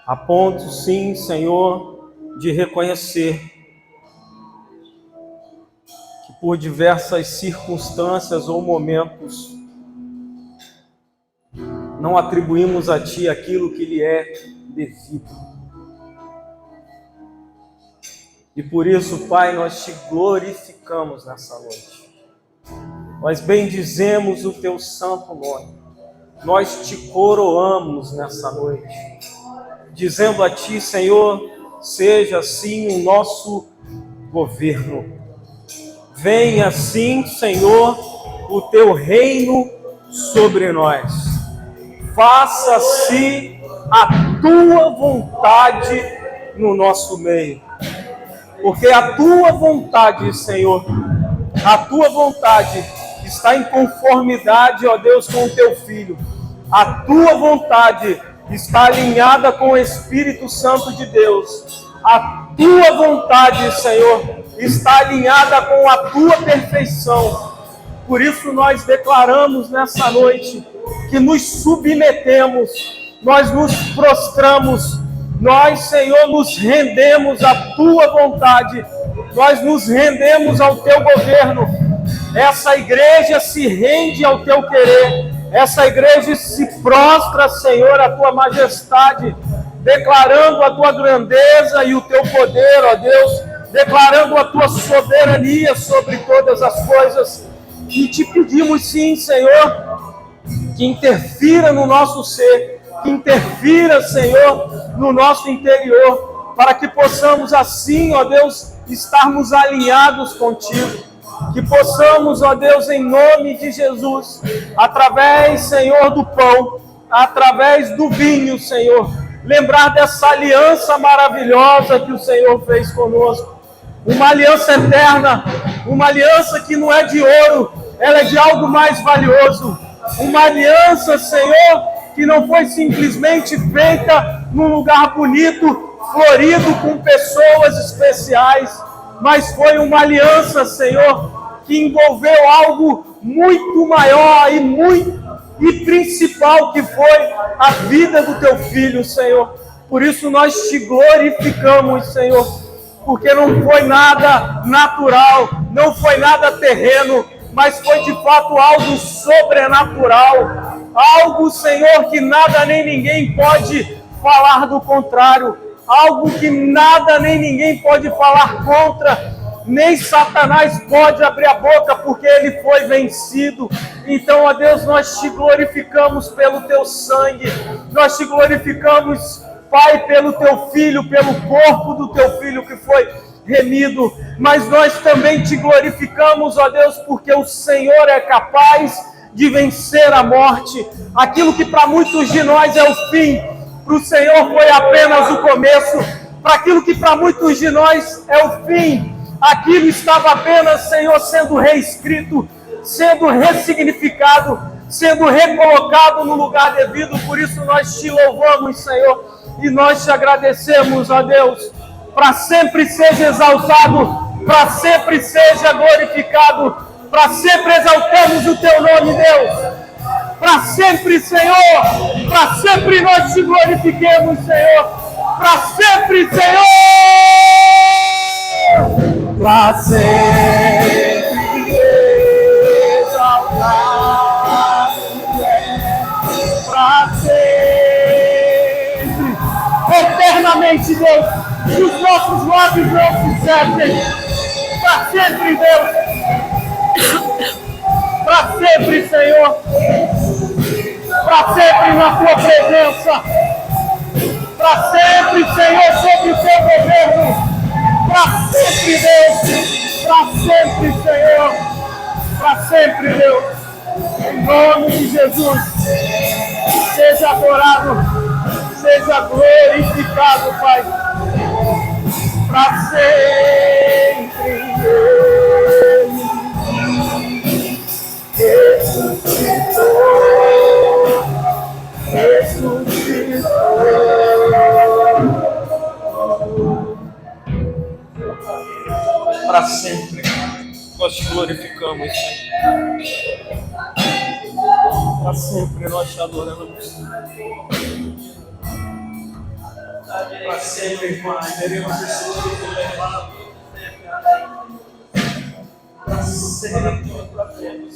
a ponto, sim, Senhor, de reconhecer que por diversas circunstâncias ou momentos não atribuímos a Ti aquilo que lhe é devido. E por isso, Pai, nós Te glorificamos nessa noite. Nós bendizemos o Teu santo nome. Nós Te coroamos nessa noite, dizendo a Ti, Senhor, seja assim o nosso governo. Venha assim, Senhor, o Teu reino sobre nós. Faça-se a Tua vontade no nosso meio. Porque a Tua vontade, Senhor, a Tua vontade está em conformidade, ó Deus, com o Teu Filho. A Tua vontade está alinhada com o Espírito Santo de Deus. A Tua vontade, Senhor, está alinhada com a Tua perfeição. Por isso nós declaramos nessa noite que nos submetemos, nós nos prostramos, nós, Senhor, nos rendemos à Tua vontade, nós nos rendemos ao Teu governo. Essa igreja se rende ao Teu querer, essa igreja se prostra, Senhor, à Tua majestade, declarando a Tua grandeza e o Teu poder, ó Deus, declarando a Tua soberania sobre todas as coisas. E Te pedimos, sim, Senhor, que interfira no nosso ser, que interfira, Senhor, no nosso interior, para que possamos assim, ó Deus, estarmos alinhados contigo, que possamos, ó Deus, em nome de Jesus, através, Senhor, do pão, através do vinho, Senhor, lembrar dessa aliança maravilhosa que o Senhor fez conosco, uma aliança eterna, uma aliança que não é de ouro, ela é de algo mais valioso, uma aliança, Senhor, que não foi simplesmente feita num lugar bonito, florido, com pessoas especiais, mas foi uma aliança, Senhor, que envolveu algo muito maior e principal, que foi a vida do Teu Filho, Senhor. Por isso nós Te glorificamos, Senhor, porque não foi nada natural, não foi nada terreno, mas foi de fato algo sobrenatural, algo, Senhor, que nada nem ninguém pode falar do contrário, algo que nada nem ninguém pode falar contra, nem Satanás pode abrir a boca, porque ele foi vencido. Então, ó Deus, nós Te glorificamos pelo Teu sangue, nós Te glorificamos, Pai, pelo Teu Filho, pelo corpo do Teu Filho que foi remido, mas nós também Te glorificamos, ó Deus, porque o Senhor é capaz de vencer a morte. Aquilo que para muitos de nós é o fim, para o Senhor foi apenas o começo. Para aquilo que para muitos de nós é o fim, aquilo estava apenas, Senhor, sendo reescrito, sendo ressignificado, sendo recolocado no lugar devido. Por isso nós Te louvamos, Senhor, e nós Te agradecemos, ó Deus. Para sempre seja exaltado, para sempre seja glorificado, para sempre exaltamos o Teu nome, Deus. Para sempre, Senhor, para sempre nós Te glorifiquemos, Senhor. Para sempre, Senhor. Para sempre exaltado, para sempre, eternamente, Deus. Que os nossos lábios não se sequem, para sempre, Deus, para sempre, Senhor, para sempre na Tua presença, para sempre, Senhor, sobre o Teu governo, para sempre, Deus, para sempre, Senhor, para sempre, Deus, em nome de Jesus, seja adorado, seja glorificado, Pai. Para sempre, Ele para sempre. Nós te glorificamos, Senhor. Para sempre nós te adoramos. Para sempre, irmãos, teremos esse título elevado. Para sempre, para sempre.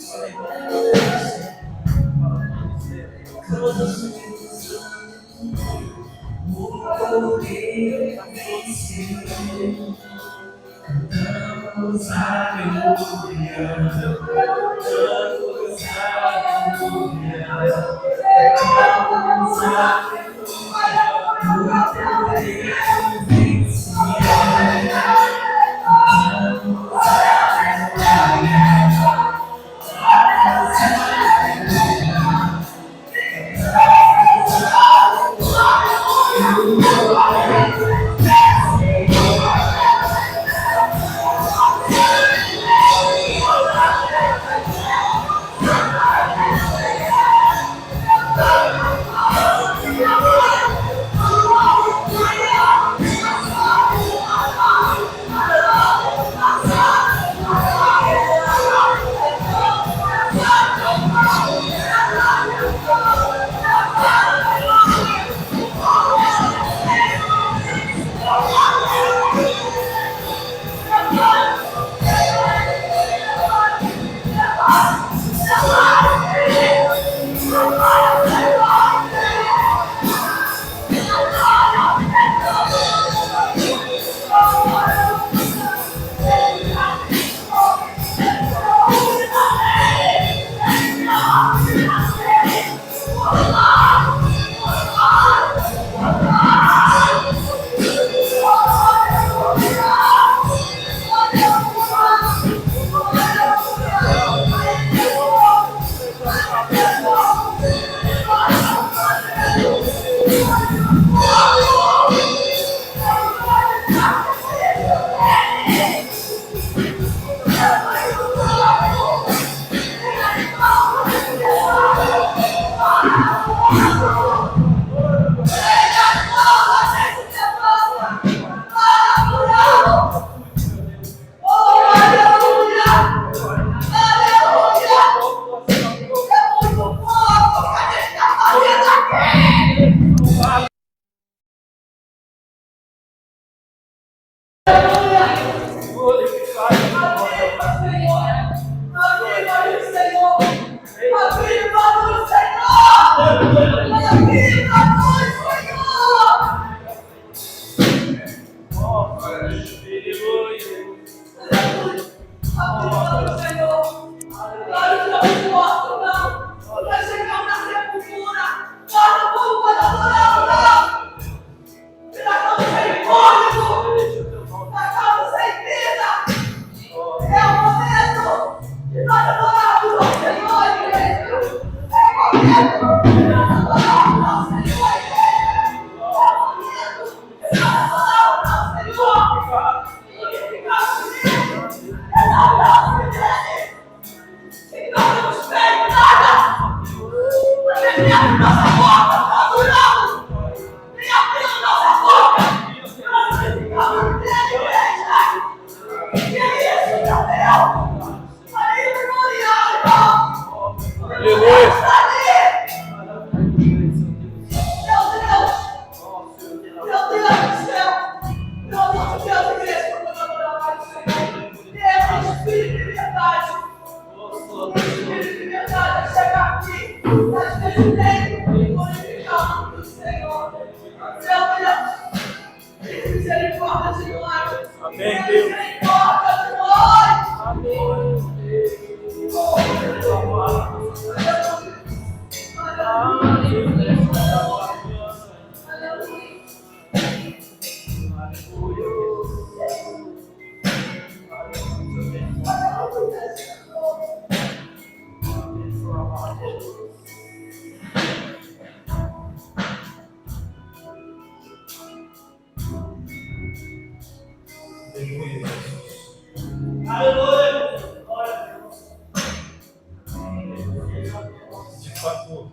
De fato,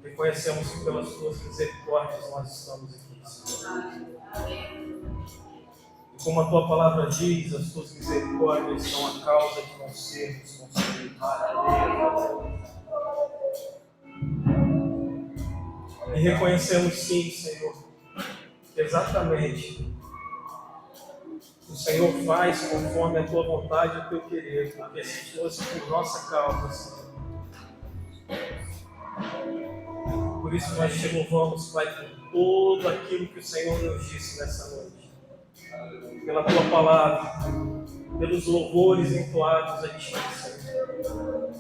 reconhecemos que pelas tuas misericórdias nós estamos aqui. Como a tua palavra diz, as tuas misericórdias são a causa de não sermos consumidos. E reconhecemos sim, Senhor, que exatamente o Senhor faz conforme a tua vontade e o teu querer, porque se fosse por nossa causa, Senhor. Por isso nós te louvamos, Pai, por tudo aquilo que o Senhor nos disse nessa noite. Pela tua palavra, pelos louvores entoados a ti, Senhor.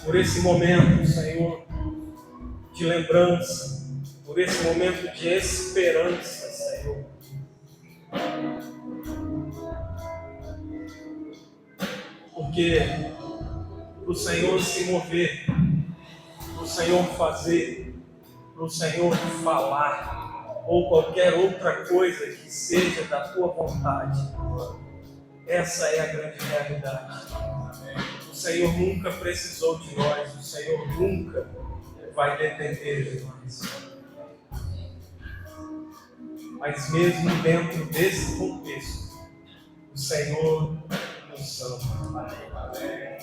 Por esse momento, Senhor, de lembrança, por esse momento de esperança, Senhor. Porque o Senhor se mover, o Senhor fazer, o Senhor falar, ou qualquer outra coisa que seja da tua vontade, essa é a grande realidade. O Senhor nunca precisou de nós, o Senhor nunca vai depender de nós. Mas mesmo dentro desse contexto, o Senhor nos ama. Amém.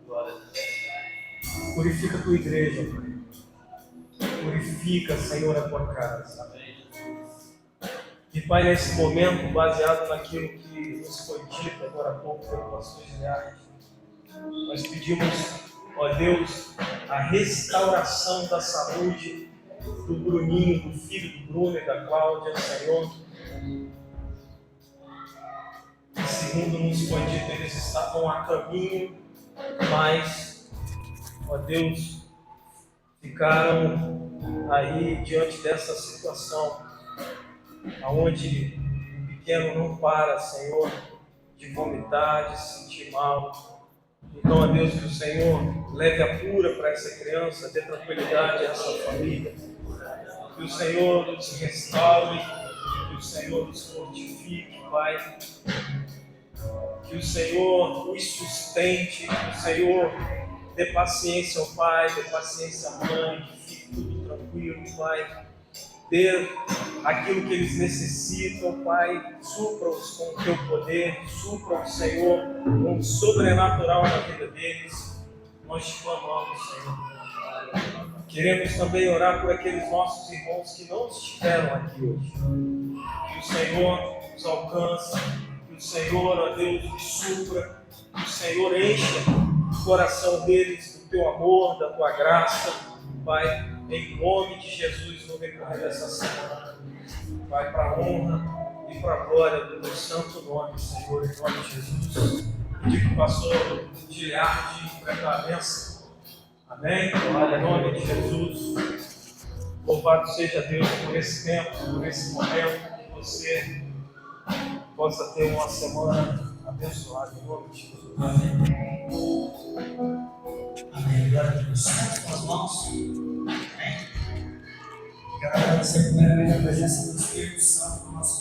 Glória a Deus. Purifica a tua igreja, Pai. Purifica, Senhor, a tua casa. E, Pai, nesse momento, baseado naquilo que nos foi dito agora há pouco pelo pastor Gerard, nós pedimos, ó Deus, a restauração da saúde do Bruninho, do filho do Bruno e da Cláudia, Senhor. E segundo nos foi dito, eles estavam a caminho, mas, ó Deus, ficaram aí diante dessa situação, aonde o pequeno não para, Senhor, de vomitar, de se sentir mal. Então, ó Deus, que o Senhor leve a cura para essa criança, dê tranquilidade a essa família. Que o Senhor nos restaure, que o Senhor nos fortifique, Pai. Que o Senhor os sustente, que o Senhor dê paciência ao Pai, dê paciência à mãe, que fique tudo tranquilo, Pai. Dê aquilo que eles necessitam, Pai. Supra-os com o teu poder, supra o Senhor com o sobrenatural na vida deles. Nós te clamamos, Senhor. Queremos também orar por aqueles nossos irmãos que não estiveram aqui hoje. Que o Senhor os alcance, que o Senhor, ó Deus, os supra, que o Senhor encha o coração deles do teu amor, da tua graça, Pai, em nome de Jesus, no decorrer dessa semana. Pai, para a honra e para a glória do teu santo nome, Senhor, em nome de Jesus. Pedir que o pastor Giliardi pregar a bênção. Amém? Em nome de Jesus. Louvado seja Deus por esse tempo, por esse momento, que você possa ter uma semana abençoada, em nome de Jesus. Amém. Amém. Glória a Deus. Com as mãos. Amém. Quero agradecer primeiramente a presença do Espírito Santo no nosso